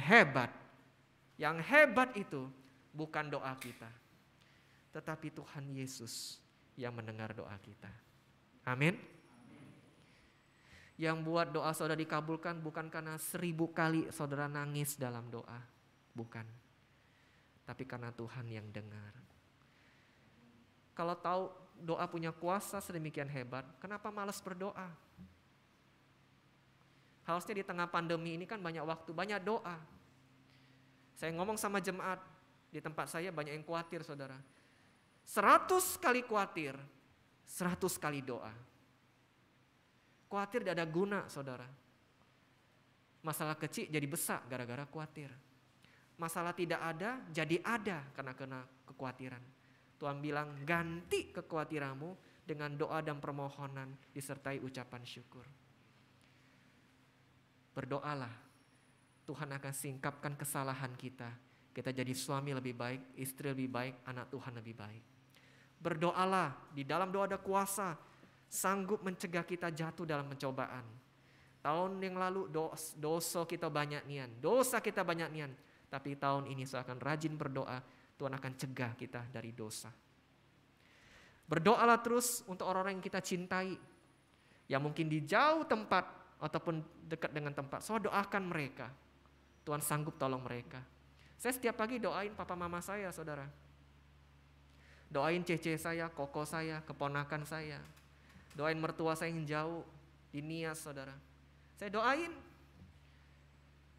hebat itu bukan doa kita. Tetapi Tuhan Yesus yang mendengar doa kita. Amin. Yang buat doa saudara dikabulkan bukan karena 1000 kali saudara nangis dalam doa. Bukan. Tapi karena Tuhan yang dengar. Kalau tahu doa punya kuasa sedemikian hebat, kenapa malas berdoa? Harusnya di tengah pandemi ini kan banyak waktu, banyak doa. Saya ngomong sama jemaat, di tempat saya banyak yang khawatir saudara. 100 kali khawatir, 100 kali doa. Khawatir tidak ada guna saudara. Masalah kecil jadi besar gara-gara khawatir. Masalah tidak ada jadi ada karena kekhawatiran. Tuhan bilang ganti kekhawatiranmu dengan doa dan permohonan disertai ucapan syukur. Berdoalah, Tuhan akan singkapkan kesalahan kita. Kita jadi suami lebih baik, istri lebih baik, anak Tuhan lebih baik. Berdoalah, di dalam doa ada kuasa, sanggup mencegah kita jatuh dalam pencobaan. Tahun yang lalu dosa kita banyak nian, tapi tahun ini saya akan rajin berdoa, Tuhan akan cegah kita dari dosa. Berdoalah terus untuk orang-orang yang kita cintai, yang mungkin di jauh tempat ataupun dekat dengan tempat. So doakan mereka, Tuhan sanggup tolong mereka. Saya setiap pagi doain papa mama saya, saudara. Doain cece saya, koko saya, keponakan saya. Doain mertua saya yang jauh di Nias, saudara. Saya doain.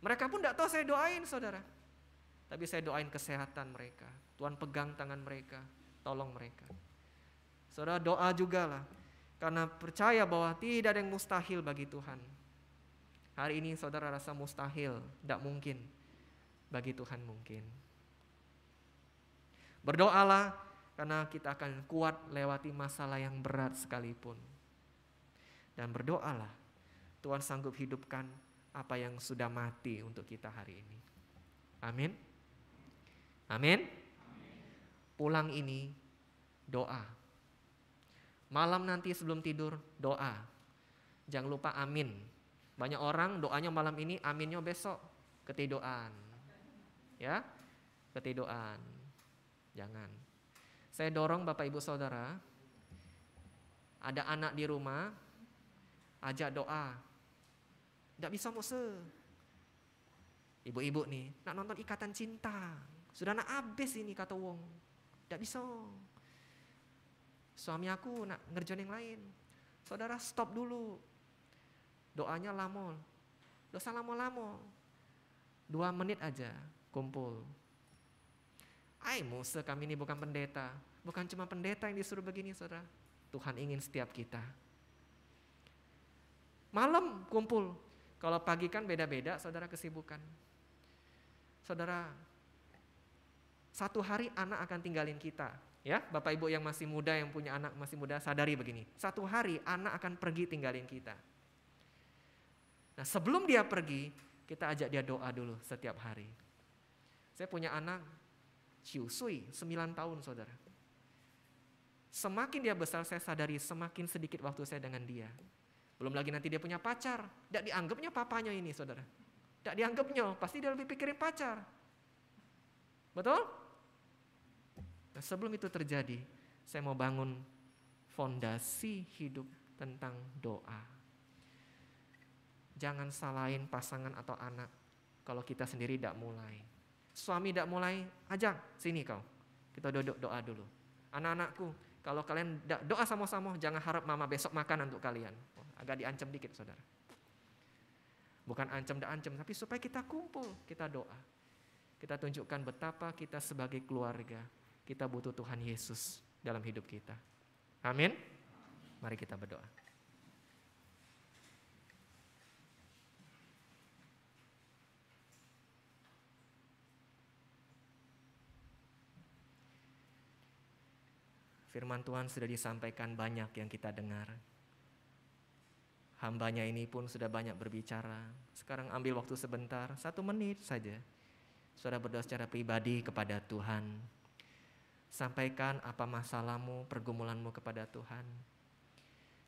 Mereka pun tidak tahu saya doain, saudara. Tapi saya doain kesehatan mereka. Tuhan pegang tangan mereka, tolong mereka. Saudara doa juga lah. Karena percaya bahwa tidak ada yang mustahil bagi Tuhan. Hari ini saudara rasa mustahil, tidak mungkin. Bagi Tuhan mungkin. Berdoalah karena kita akan kuat lewati masalah yang berat sekalipun. Dan berdoalah Tuhan sanggup hidupkan apa yang sudah mati untuk kita hari ini. Amin. Amin. Pulang ini doa. Malam nanti sebelum tidur doa. Jangan lupa amin. Banyak orang doanya malam ini, aminnya besok ketiduran. Ya, ketiduran. Jangan. Saya dorong Bapak Ibu Saudara, ada anak di rumah, ajak doa. Tidak bisa mose. Ibu-ibu nih, nak nonton Ikatan Cinta. Sudah nak habis ini kata wong. Tidak bisa. Suami aku nak ngerjain yang lain. Saudara stop dulu. Doanya lama. Dosa lama-lama. 2 menit aja kumpul. Mose kami ini bukan pendeta. Bukan cuma pendeta yang disuruh begini, saudara. Tuhan ingin setiap kita. Malam kumpul. Kalau pagi kan beda-beda, saudara, kesibukan. Saudara, satu hari anak akan tinggalin kita. Ya, Bapak Ibu yang masih muda, yang punya anak masih muda, sadari begini. Satu hari anak akan pergi tinggalin kita. Nah, sebelum dia pergi, kita ajak dia doa dulu setiap hari. Saya punya anak, Ciusui, 9 tahun, saudara. Semakin dia besar, saya sadari semakin sedikit waktu saya dengan dia. Belum lagi nanti dia punya pacar. Tidak dianggapnya papanya ini, saudara. Tidak dianggapnya, pasti dia lebih pikirin pacar. Betul? Nah, sebelum itu terjadi, saya mau bangun fondasi hidup tentang doa. Jangan salahin pasangan atau anak kalau kita sendiri tidak mulai. Suami tidak mulai, ajak, sini kau. Kita duduk doa dulu. Anak-anakku, kalau kalian doa sama-sama, jangan harap mama besok makan untuk kalian. Agak diancam dikit, saudara. Bukan ancam, tapi supaya kita kumpul, kita doa. Kita tunjukkan betapa kita sebagai keluarga, kita butuh Tuhan Yesus dalam hidup kita. Amin. Mari kita berdoa. Firman Tuhan sudah disampaikan banyak yang kita dengar. Hambanya ini pun sudah banyak berbicara. Sekarang ambil waktu sebentar, 1 menit saja. Saudara berdoa secara pribadi kepada Tuhan. Sampaikan apa masalahmu, pergumulanmu kepada Tuhan.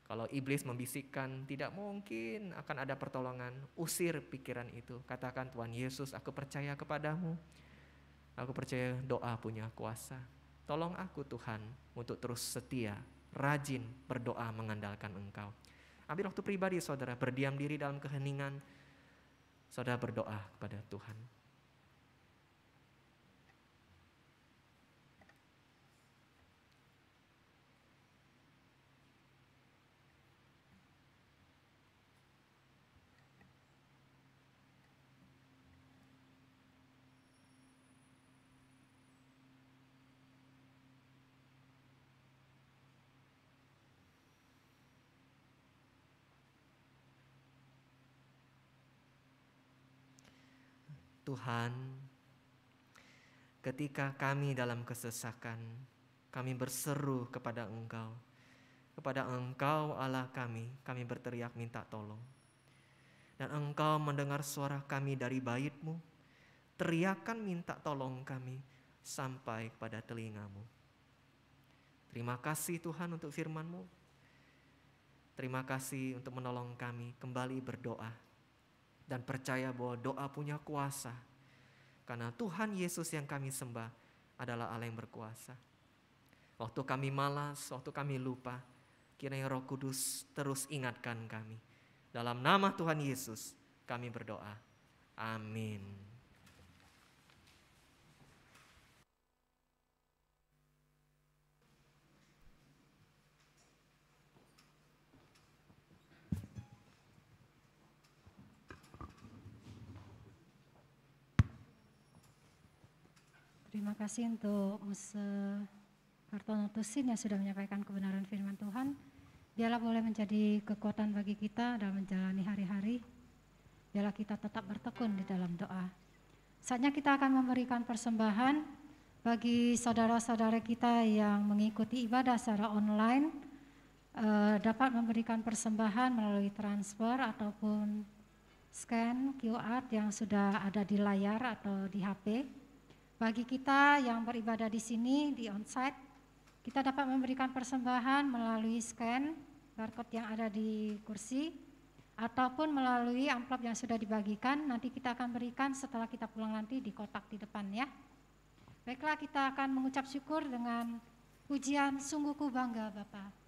Kalau iblis membisikkan tidak mungkin akan ada pertolongan, usir pikiran itu. Katakan, Tuhan Yesus, aku percaya kepadamu. Aku percaya doa punya kuasa. Tolong aku Tuhan untuk terus setia, rajin berdoa mengandalkan Engkau. Ambil waktu pribadi saudara, berdiam diri dalam keheningan. Saudara berdoa kepada Tuhan. Tuhan, ketika kami dalam kesesakan, kami berseru kepada Engkau. Kepada Engkau Allah kami berteriak minta tolong. Dan Engkau mendengar suara kami dari bait-Mu. Teriakan minta tolong kami sampai kepada telinga-Mu. Terima kasih Tuhan untuk firman-Mu. Terima kasih untuk menolong kami kembali berdoa. Dan percaya bahwa doa punya kuasa. Karena Tuhan Yesus yang kami sembah adalah Allah yang berkuasa. Waktu kami malas, waktu kami lupa, kiranya Roh Kudus terus ingatkan kami. Dalam nama Tuhan Yesus kami berdoa. Amin. Terima kasih untuk Muse Kartono Tusin yang sudah menyampaikan kebenaran firman Tuhan. Biarlah boleh menjadi kekuatan bagi kita dalam menjalani hari-hari. Biarlah kita tetap bertekun di dalam doa. Saatnya kita akan memberikan persembahan bagi saudara-saudara kita yang mengikuti ibadah secara online. Dapat memberikan persembahan melalui transfer ataupun scan QR yang sudah ada di layar atau di HP. Bagi kita yang beribadah di sini, di onsite, kita dapat memberikan persembahan melalui scan barcode yang ada di kursi, ataupun melalui amplop yang sudah dibagikan, nanti kita akan berikan setelah kita pulang nanti di kotak di depan ya. Baiklah, kita akan mengucap syukur dengan pujian Sungguh Ku Bangga Bapa.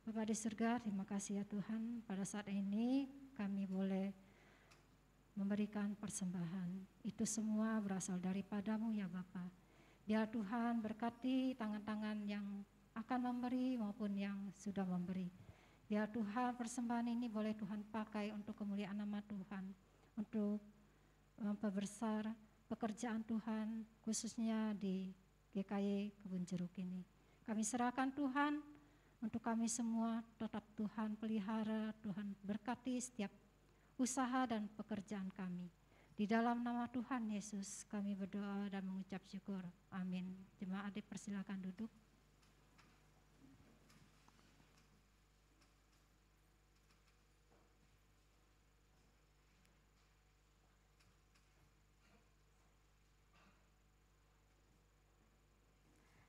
Bapa di surga, terima kasih ya Tuhan, pada saat ini kami boleh memberikan persembahan. Itu semua berasal daripada-Mu ya Bapa. Biar Tuhan berkati tangan-tangan yang akan memberi maupun yang sudah memberi. Biar Tuhan persembahan ini boleh Tuhan pakai untuk kemuliaan nama Tuhan, untuk memperbesar pekerjaan Tuhan, khususnya di GKY Kebun Jeruk ini. Kami serahkan Tuhan, untuk kami semua tetap Tuhan pelihara, Tuhan berkati setiap usaha dan pekerjaan kami. Di dalam nama Tuhan Yesus kami berdoa dan mengucap syukur. Amin. Jemaat dipersilakan duduk.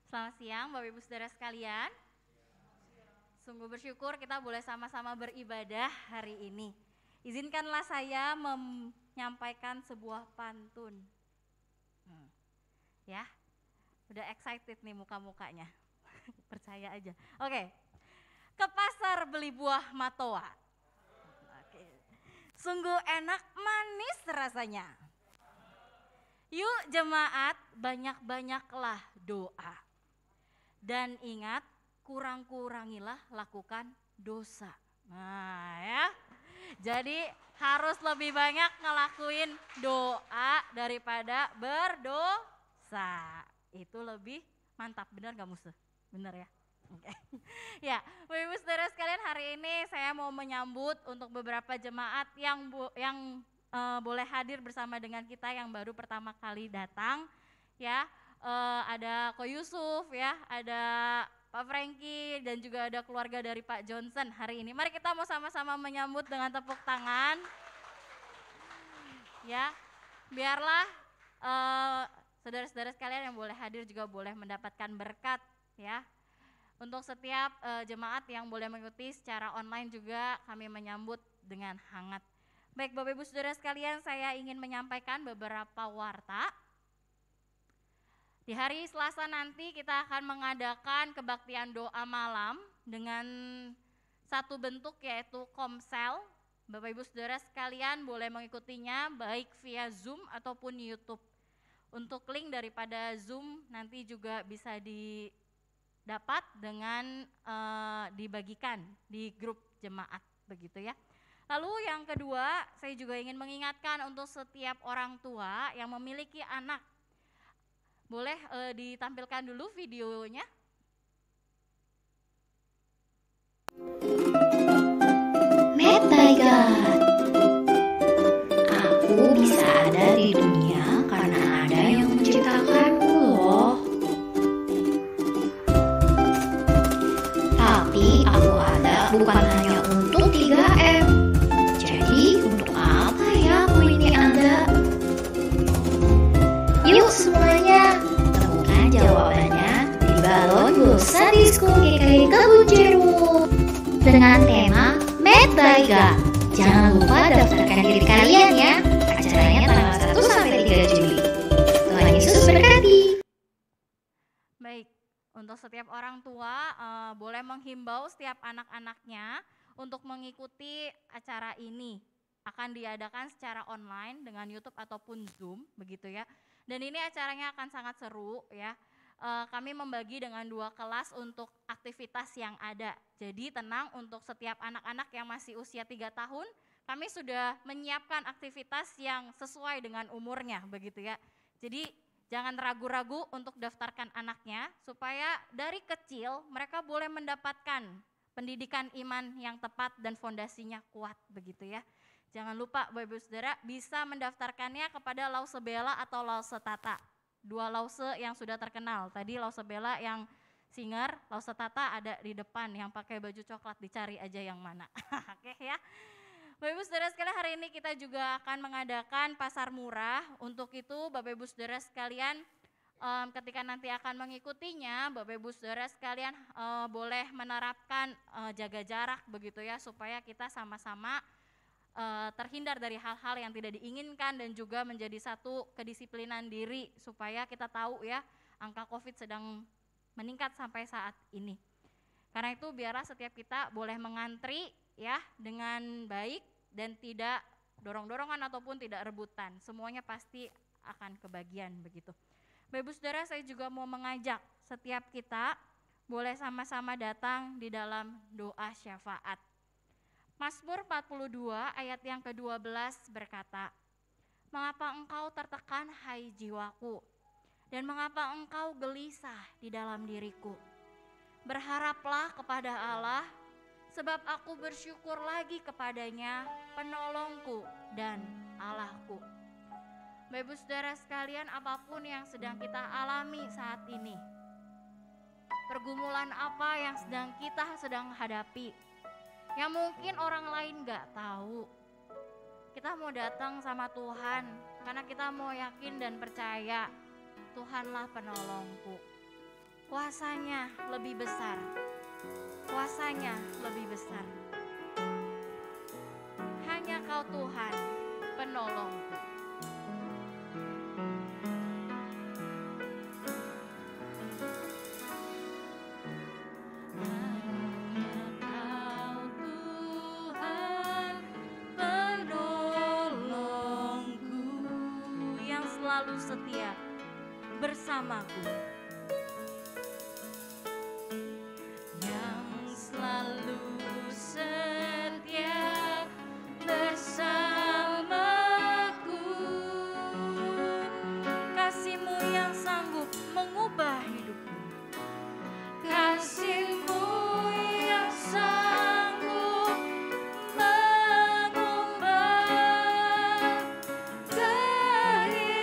Selamat siang Bapak Ibu Saudara sekalian. Sungguh bersyukur kita boleh sama-sama beribadah hari ini. Izinkanlah saya menyampaikan sebuah pantun. Ya, udah excited nih muka-mukanya. Percaya aja. Oke. Ke pasar beli buah matoa. Oke. Sungguh enak manis rasanya. Yuk jemaat, banyak-banyaklah doa. Dan ingat, kurang-kurangilah lakukan dosa. Nah ya, jadi harus lebih banyak ngelakuin doa daripada berdosa. Itu lebih mantap, benar gak musuh? Benar ya? Oke. Ya, Bapak Ibu Saudara sekalian, hari ini saya mau menyambut untuk beberapa jemaat yang boleh hadir bersama dengan kita yang baru pertama kali datang. Ya, ada Ko Yusuf ya, ada Pak Franky dan juga ada keluarga dari Pak Johnson hari ini. Mari kita mau sama-sama menyambut dengan tepuk tangan. Ya, biarlah saudara-saudara sekalian yang boleh hadir juga boleh mendapatkan berkat ya. Untuk setiap jemaat yang boleh mengikuti secara online juga kami menyambut dengan hangat. Baik Bapak Ibu Saudara sekalian, saya ingin menyampaikan beberapa warta. Di hari Selasa nanti kita akan mengadakan kebaktian doa malam dengan satu bentuk yaitu komsel. Bapak Ibu Saudara sekalian boleh mengikutinya baik via Zoom ataupun YouTube. Untuk link daripada Zoom nanti juga bisa didapat dengan dibagikan di grup jemaat begitu ya. Lalu yang kedua, saya juga ingin mengingatkan untuk setiap orang tua yang memiliki anak. Boleh ditampilkan dulu videonya. Mad by God. Aku bisa ada di dunia karena ada yang menciptakanku loh. Tapi aku ada bukan hanya untuk 3M. Jadi untuk apa ya aku ini ada? Yuk semuanya, temukan jawabannya di balon Dosa Disko GKI Kebun Jeruk dengan tema Mad by God. Jangan lupa daftarkan diri kalian ya. Acaranya tanggal 1 sampai 3 Juli. Tuhan Yesus berkati. Baik, untuk setiap orang tua boleh menghimbau setiap anak-anaknya untuk mengikuti acara ini. Akan diadakan secara online dengan YouTube ataupun Zoom begitu ya. Dan ini acaranya akan sangat seru ya. Kami membagi dengan 2 kelas untuk aktivitas yang ada. Jadi tenang, untuk setiap anak-anak yang masih usia 3 tahun, kami sudah menyiapkan aktivitas yang sesuai dengan umurnya begitu ya. Jadi jangan ragu-ragu untuk daftarkan anaknya supaya dari kecil mereka boleh mendapatkan pendidikan iman yang tepat dan fondasinya kuat begitu ya. Jangan lupa Bapak Ibu Saudara bisa mendaftarkannya kepada Lause Bella atau Lause Tata. 2 lause yang sudah terkenal. Tadi Lause Bella yang singer, Lause Tata ada di depan yang pakai baju coklat, dicari aja yang mana. Oke ya. Bapak Ibu Saudara sekalian, hari ini kita juga akan mengadakan pasar murah. Untuk itu Bapak Ibu Saudara sekalian ketika nanti akan mengikutinya, Bapak Ibu Saudara sekalian boleh menerapkan jaga jarak begitu ya, supaya kita sama-sama terhindar dari hal-hal yang tidak diinginkan dan juga menjadi satu kedisiplinan diri supaya kita tahu ya angka COVID sedang meningkat sampai saat ini. Karena itu biarlah setiap kita boleh mengantri ya dengan baik dan tidak dorong-dorongan ataupun tidak rebutan. Semuanya pasti akan kebagian begitu. Bapak Ibu Saudara, saya juga mau mengajak setiap kita boleh sama-sama datang di dalam doa syafaat. Mazmur 42 ayat yang ke-12 berkata, "Mengapa engkau tertekan hai jiwaku, dan mengapa engkau gelisah di dalam diriku? Berharaplah kepada Allah, sebab aku bersyukur lagi kepadanya, penolongku dan Allahku. Bapak Ibu Saudara sekalian, apapun yang sedang kita alami saat ini, pergumulan apa yang sedang hadapi, yang mungkin orang lain gak tahu, kita mau datang sama Tuhan karena kita mau yakin dan percaya Tuhanlah penolongku. Kuasanya lebih besar, kuasanya lebih besar. Hanya Kau Tuhan penolongku. Selalu setia bersamaku, yang selalu setia bersamaku. Kasih-Mu yang sanggup mengubah hidupku, kasih-Mu yang sanggup mengubah kehidupanku.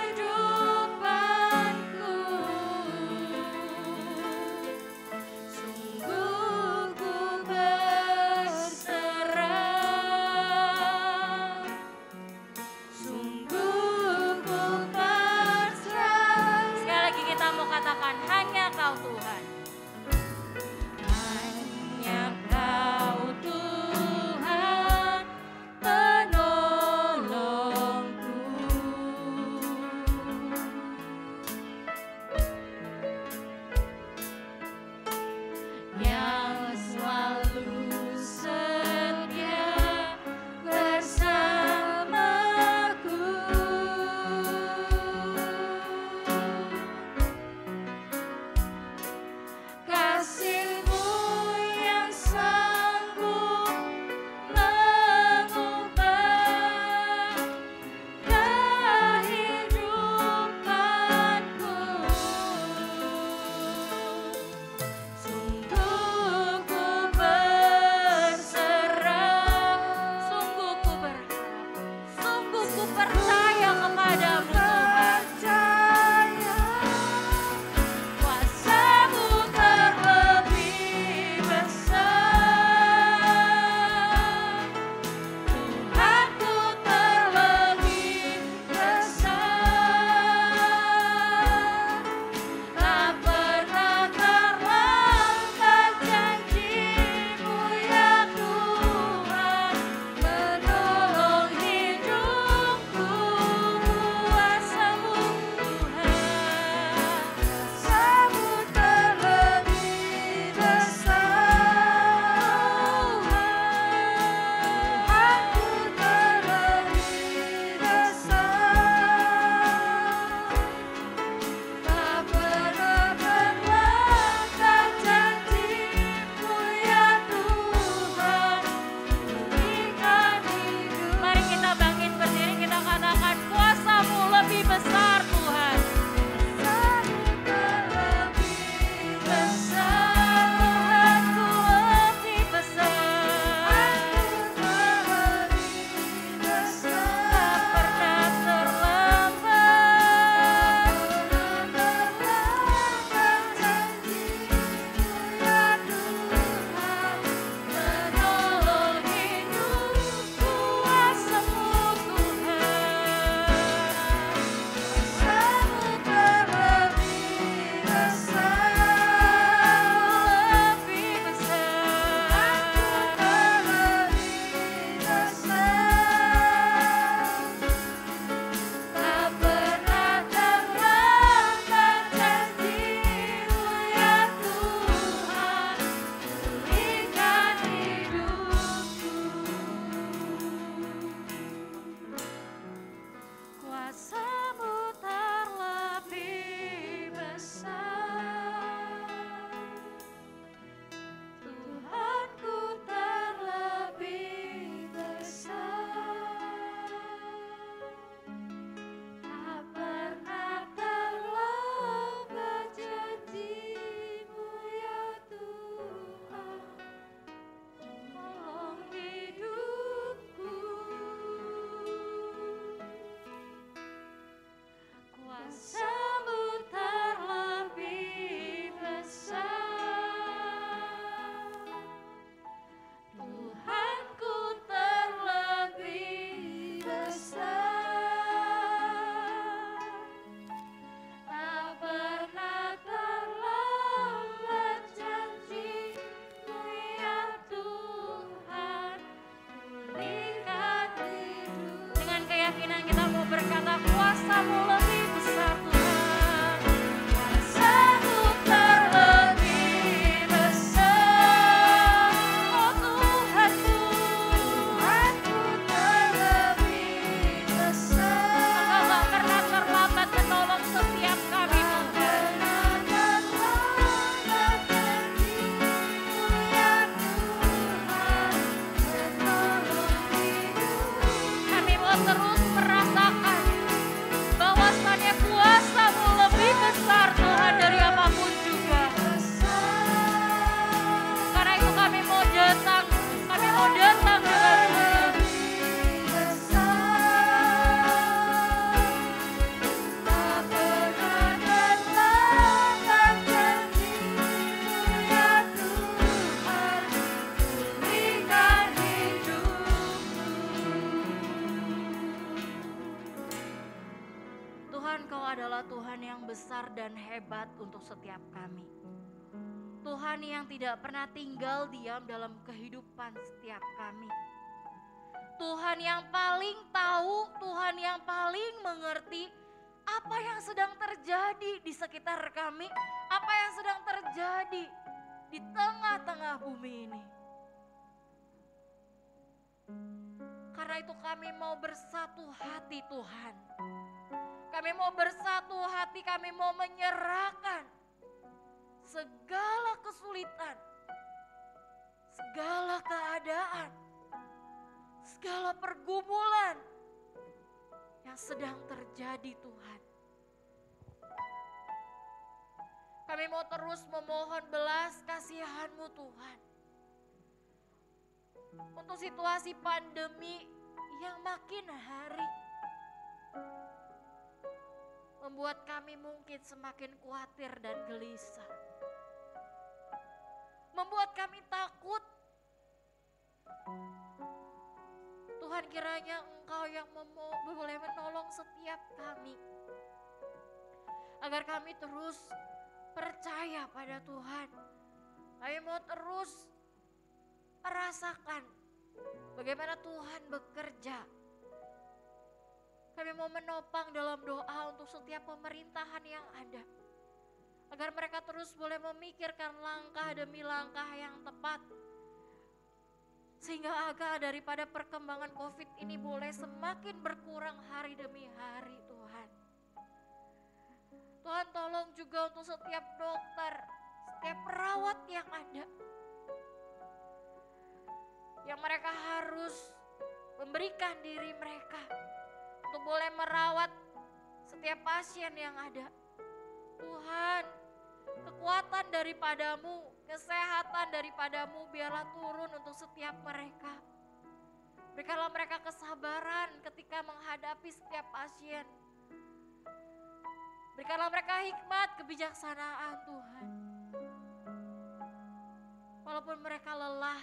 keyakinan kita mau berkata, kuasa-Mu lebih besar Tuhan. Kuasa-Mu terlebih besar. Oh Tuhanku, Tuhanku terlebih besar. Engkau gak pernah terlambat menolong setiap kami Tuhan. Kami mau terus merasakan bahwasannya kuasa-Mu lebih besar Tuhan dari apapun juga. Karena itu kami mau datang dengan Tuhan, Kau adalah Tuhan yang besar dan hebat untuk setiap kami. Tuhan yang tidak pernah tinggal diam dalam kehidupan setiap kami. Tuhan yang paling tahu, Tuhan yang paling mengerti apa yang sedang terjadi di sekitar kami, apa yang sedang terjadi di tengah-tengah bumi ini. Karena itu kami mau bersatu hati Tuhan. Kami mau bersatu hati, kami mau menyerahkan segala kesulitan, segala keadaan, segala pergumulan yang sedang terjadi Tuhan. Kami mau terus memohon belas kasihan-Mu Tuhan. Untuk situasi pandemi yang makin hari membuat kami mungkin semakin khawatir dan gelisah. Membuat kami takut. Tuhan, kiranya Engkau yang boleh menolong setiap kami. Agar kami terus percaya pada Tuhan. Kami mau terus merasakan bagaimana Tuhan bekerja. Kami mau menopang dalam doa untuk setiap pemerintahan yang ada. Agar mereka terus boleh memikirkan langkah demi langkah yang tepat. Sehingga agak daripada perkembangan COVID ini boleh semakin berkurang hari demi hari Tuhan. Tuhan, tolong juga untuk setiap dokter, setiap perawat yang ada. Yang mereka harus memberikan diri mereka untuk boleh merawat setiap pasien yang ada. Tuhan, kekuatan daripada-Mu, kesehatan daripada-Mu biarlah turun untuk setiap mereka. Berikanlah mereka kesabaran ketika menghadapi setiap pasien. Berikanlah mereka hikmat, kebijaksanaan Tuhan. Walaupun mereka lelah,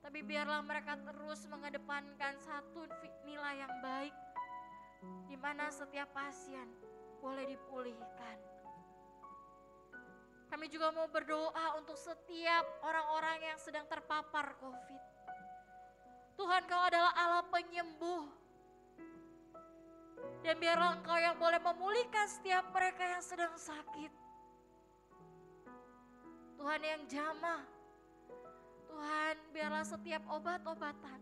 tapi biarlah mereka terus mengedepankan satu nilai yang baik, di mana setiap pasien boleh dipulihkan. Kami juga mau berdoa untuk setiap orang-orang yang sedang terpapar COVID. Tuhan, Kau adalah Allah penyembuh. Dan biarlah Engkau yang boleh memulihkan setiap mereka yang sedang sakit. Tuhan yang jamah. Tuhan, biarlah setiap obat-obatan,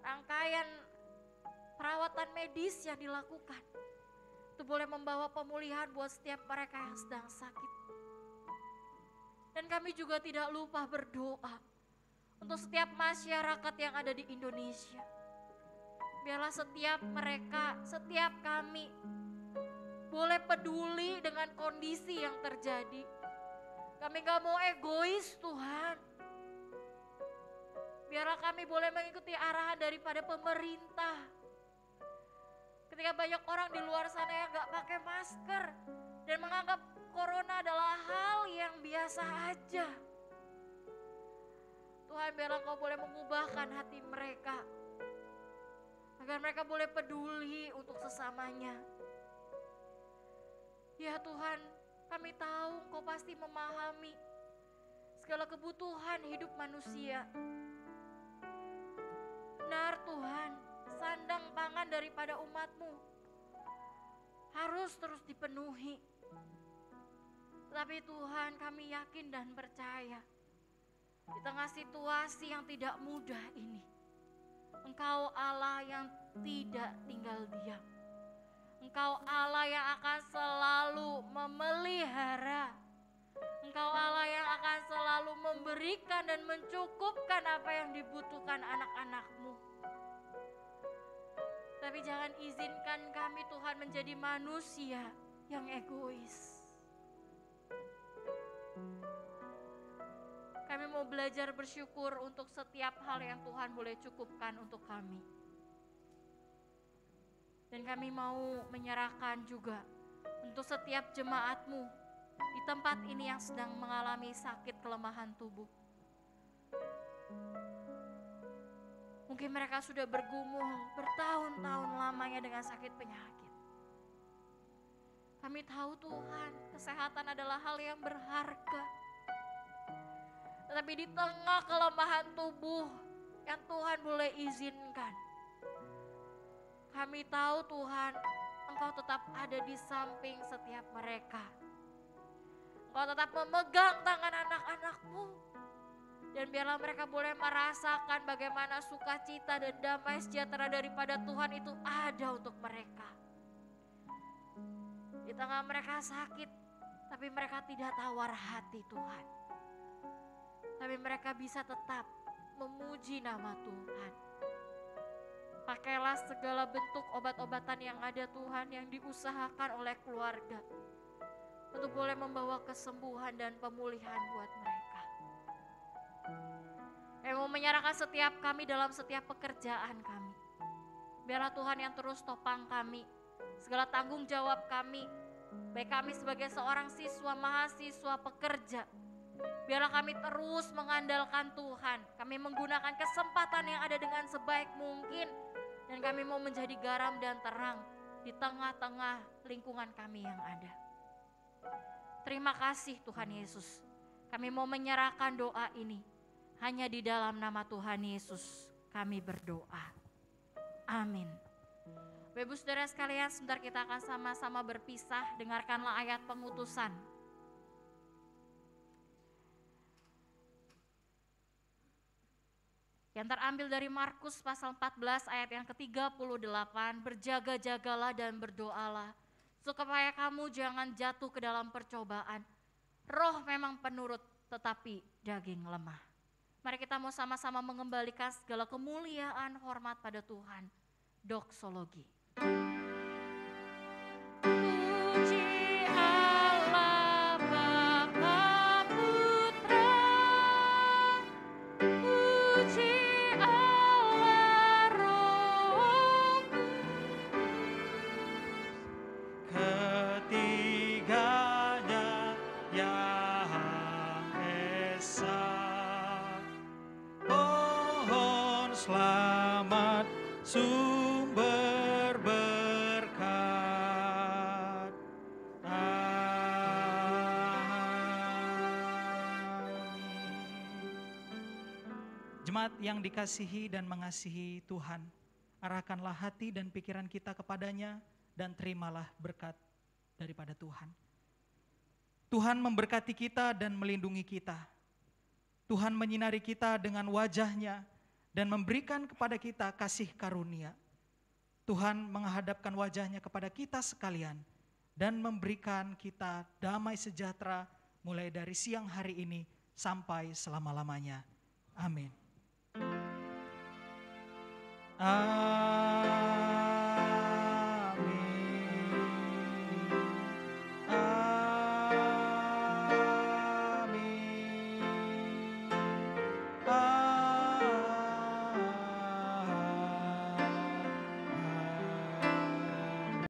rangkaian perawatan medis yang dilakukan, itu boleh membawa pemulihan buat setiap mereka yang sedang sakit. Dan kami juga tidak lupa berdoa untuk setiap masyarakat yang ada di Indonesia. Biarlah setiap mereka, setiap kami boleh peduli dengan kondisi yang terjadi. Kami gak mau egois Tuhan. Biarlah kami boleh mengikuti arahan daripada pemerintah. Ketika banyak orang di luar sana yang gak pakai masker dan menganggap corona adalah hal yang biasa aja. Tuhan, biarlah Kau boleh mengubahkan hati mereka. Agar mereka boleh peduli untuk sesamanya. Ya Tuhan, kami tahu Kau pasti memahami segala kebutuhan hidup manusia. Benar Tuhan, sandang pangan kebutuhan daripada umat-Mu harus terus dipenuhi. Tapi Tuhan, kami yakin dan percaya di tengah situasi yang tidak mudah ini, Engkau Allah yang tidak tinggal diam. Engkau Allah yang akan selalu memelihara. Engkau Allah yang akan selalu memberikan dan mencukupkan apa yang dibutuhkan anak-anak-Mu. Tapi jangan izinkan kami Tuhan menjadi manusia yang egois. Kami mau belajar bersyukur untuk setiap hal yang Tuhan boleh cukupkan untuk kami. Dan kami mau menyerahkan juga untuk setiap jemaat-Mu di tempat ini yang sedang mengalami sakit kelemahan tubuh. Mungkin mereka sudah bergumul bertahun-tahun lamanya dengan sakit penyakit. Kami tahu Tuhan, kesehatan adalah hal yang berharga. Tetapi di tengah kelemahan tubuh yang Tuhan boleh izinkan, kami tahu Tuhan, Engkau tetap ada di samping setiap mereka. Engkau tetap memegang tangan anak-anak-Mu. Dan biarlah mereka boleh merasakan bagaimana sukacita dan damai sejahtera daripada Tuhan itu ada untuk mereka. Di tengah mereka sakit, tapi mereka tidak tawar hati Tuhan. Tapi mereka bisa tetap memuji nama Tuhan. Pakailah segala bentuk obat-obatan yang ada Tuhan, yang diusahakan oleh keluarga, untuk boleh membawa kesembuhan dan pemulihan buat mereka. Kami mau menyerahkan setiap kami dalam setiap pekerjaan kami. Biarlah Tuhan yang terus topang kami, segala tanggung jawab kami, baik kami sebagai seorang siswa, mahasiswa, pekerja. Biarlah kami terus mengandalkan Tuhan. Kami menggunakan kesempatan yang ada dengan sebaik mungkin. Dan kami mau menjadi garam dan terang di tengah-tengah lingkungan kami yang ada. Terima kasih Tuhan Yesus. Kami mau menyerahkan doa ini. Hanya di dalam nama Tuhan Yesus kami berdoa. Amin. Bapak Ibu Saudara sekalian, sebentar kita akan sama-sama berpisah. Dengarkanlah ayat pengutusan. Yang terambil dari Markus pasal 14 ayat yang ke-38. Berjaga-jagalah dan berdoalah, supaya kamu jangan jatuh ke dalam percobaan. Roh memang penurut, tetapi daging lemah. Mari kita mau sama-sama mengembalikan segala kemuliaan, hormat pada Tuhan. Doksologi. Puji Allah Bapa Putra, puji Allah Roh Kudus, Ketiganya yang esa. Pohon selamat sumber berkat. Amin. Jemaat yang dikasihi dan mengasihi Tuhan, arahkanlah hati dan pikiran kita kepadanya dan terimalah berkat daripada Tuhan. Tuhan memberkati kita dan melindungi kita. Tuhan menyinari kita dengan wajah-Nya dan memberikan kepada kita kasih karunia. Tuhan menghadapkan wajah-Nya kepada kita sekalian dan memberikan kita damai sejahtera mulai dari siang hari ini sampai selama-lamanya. Amin.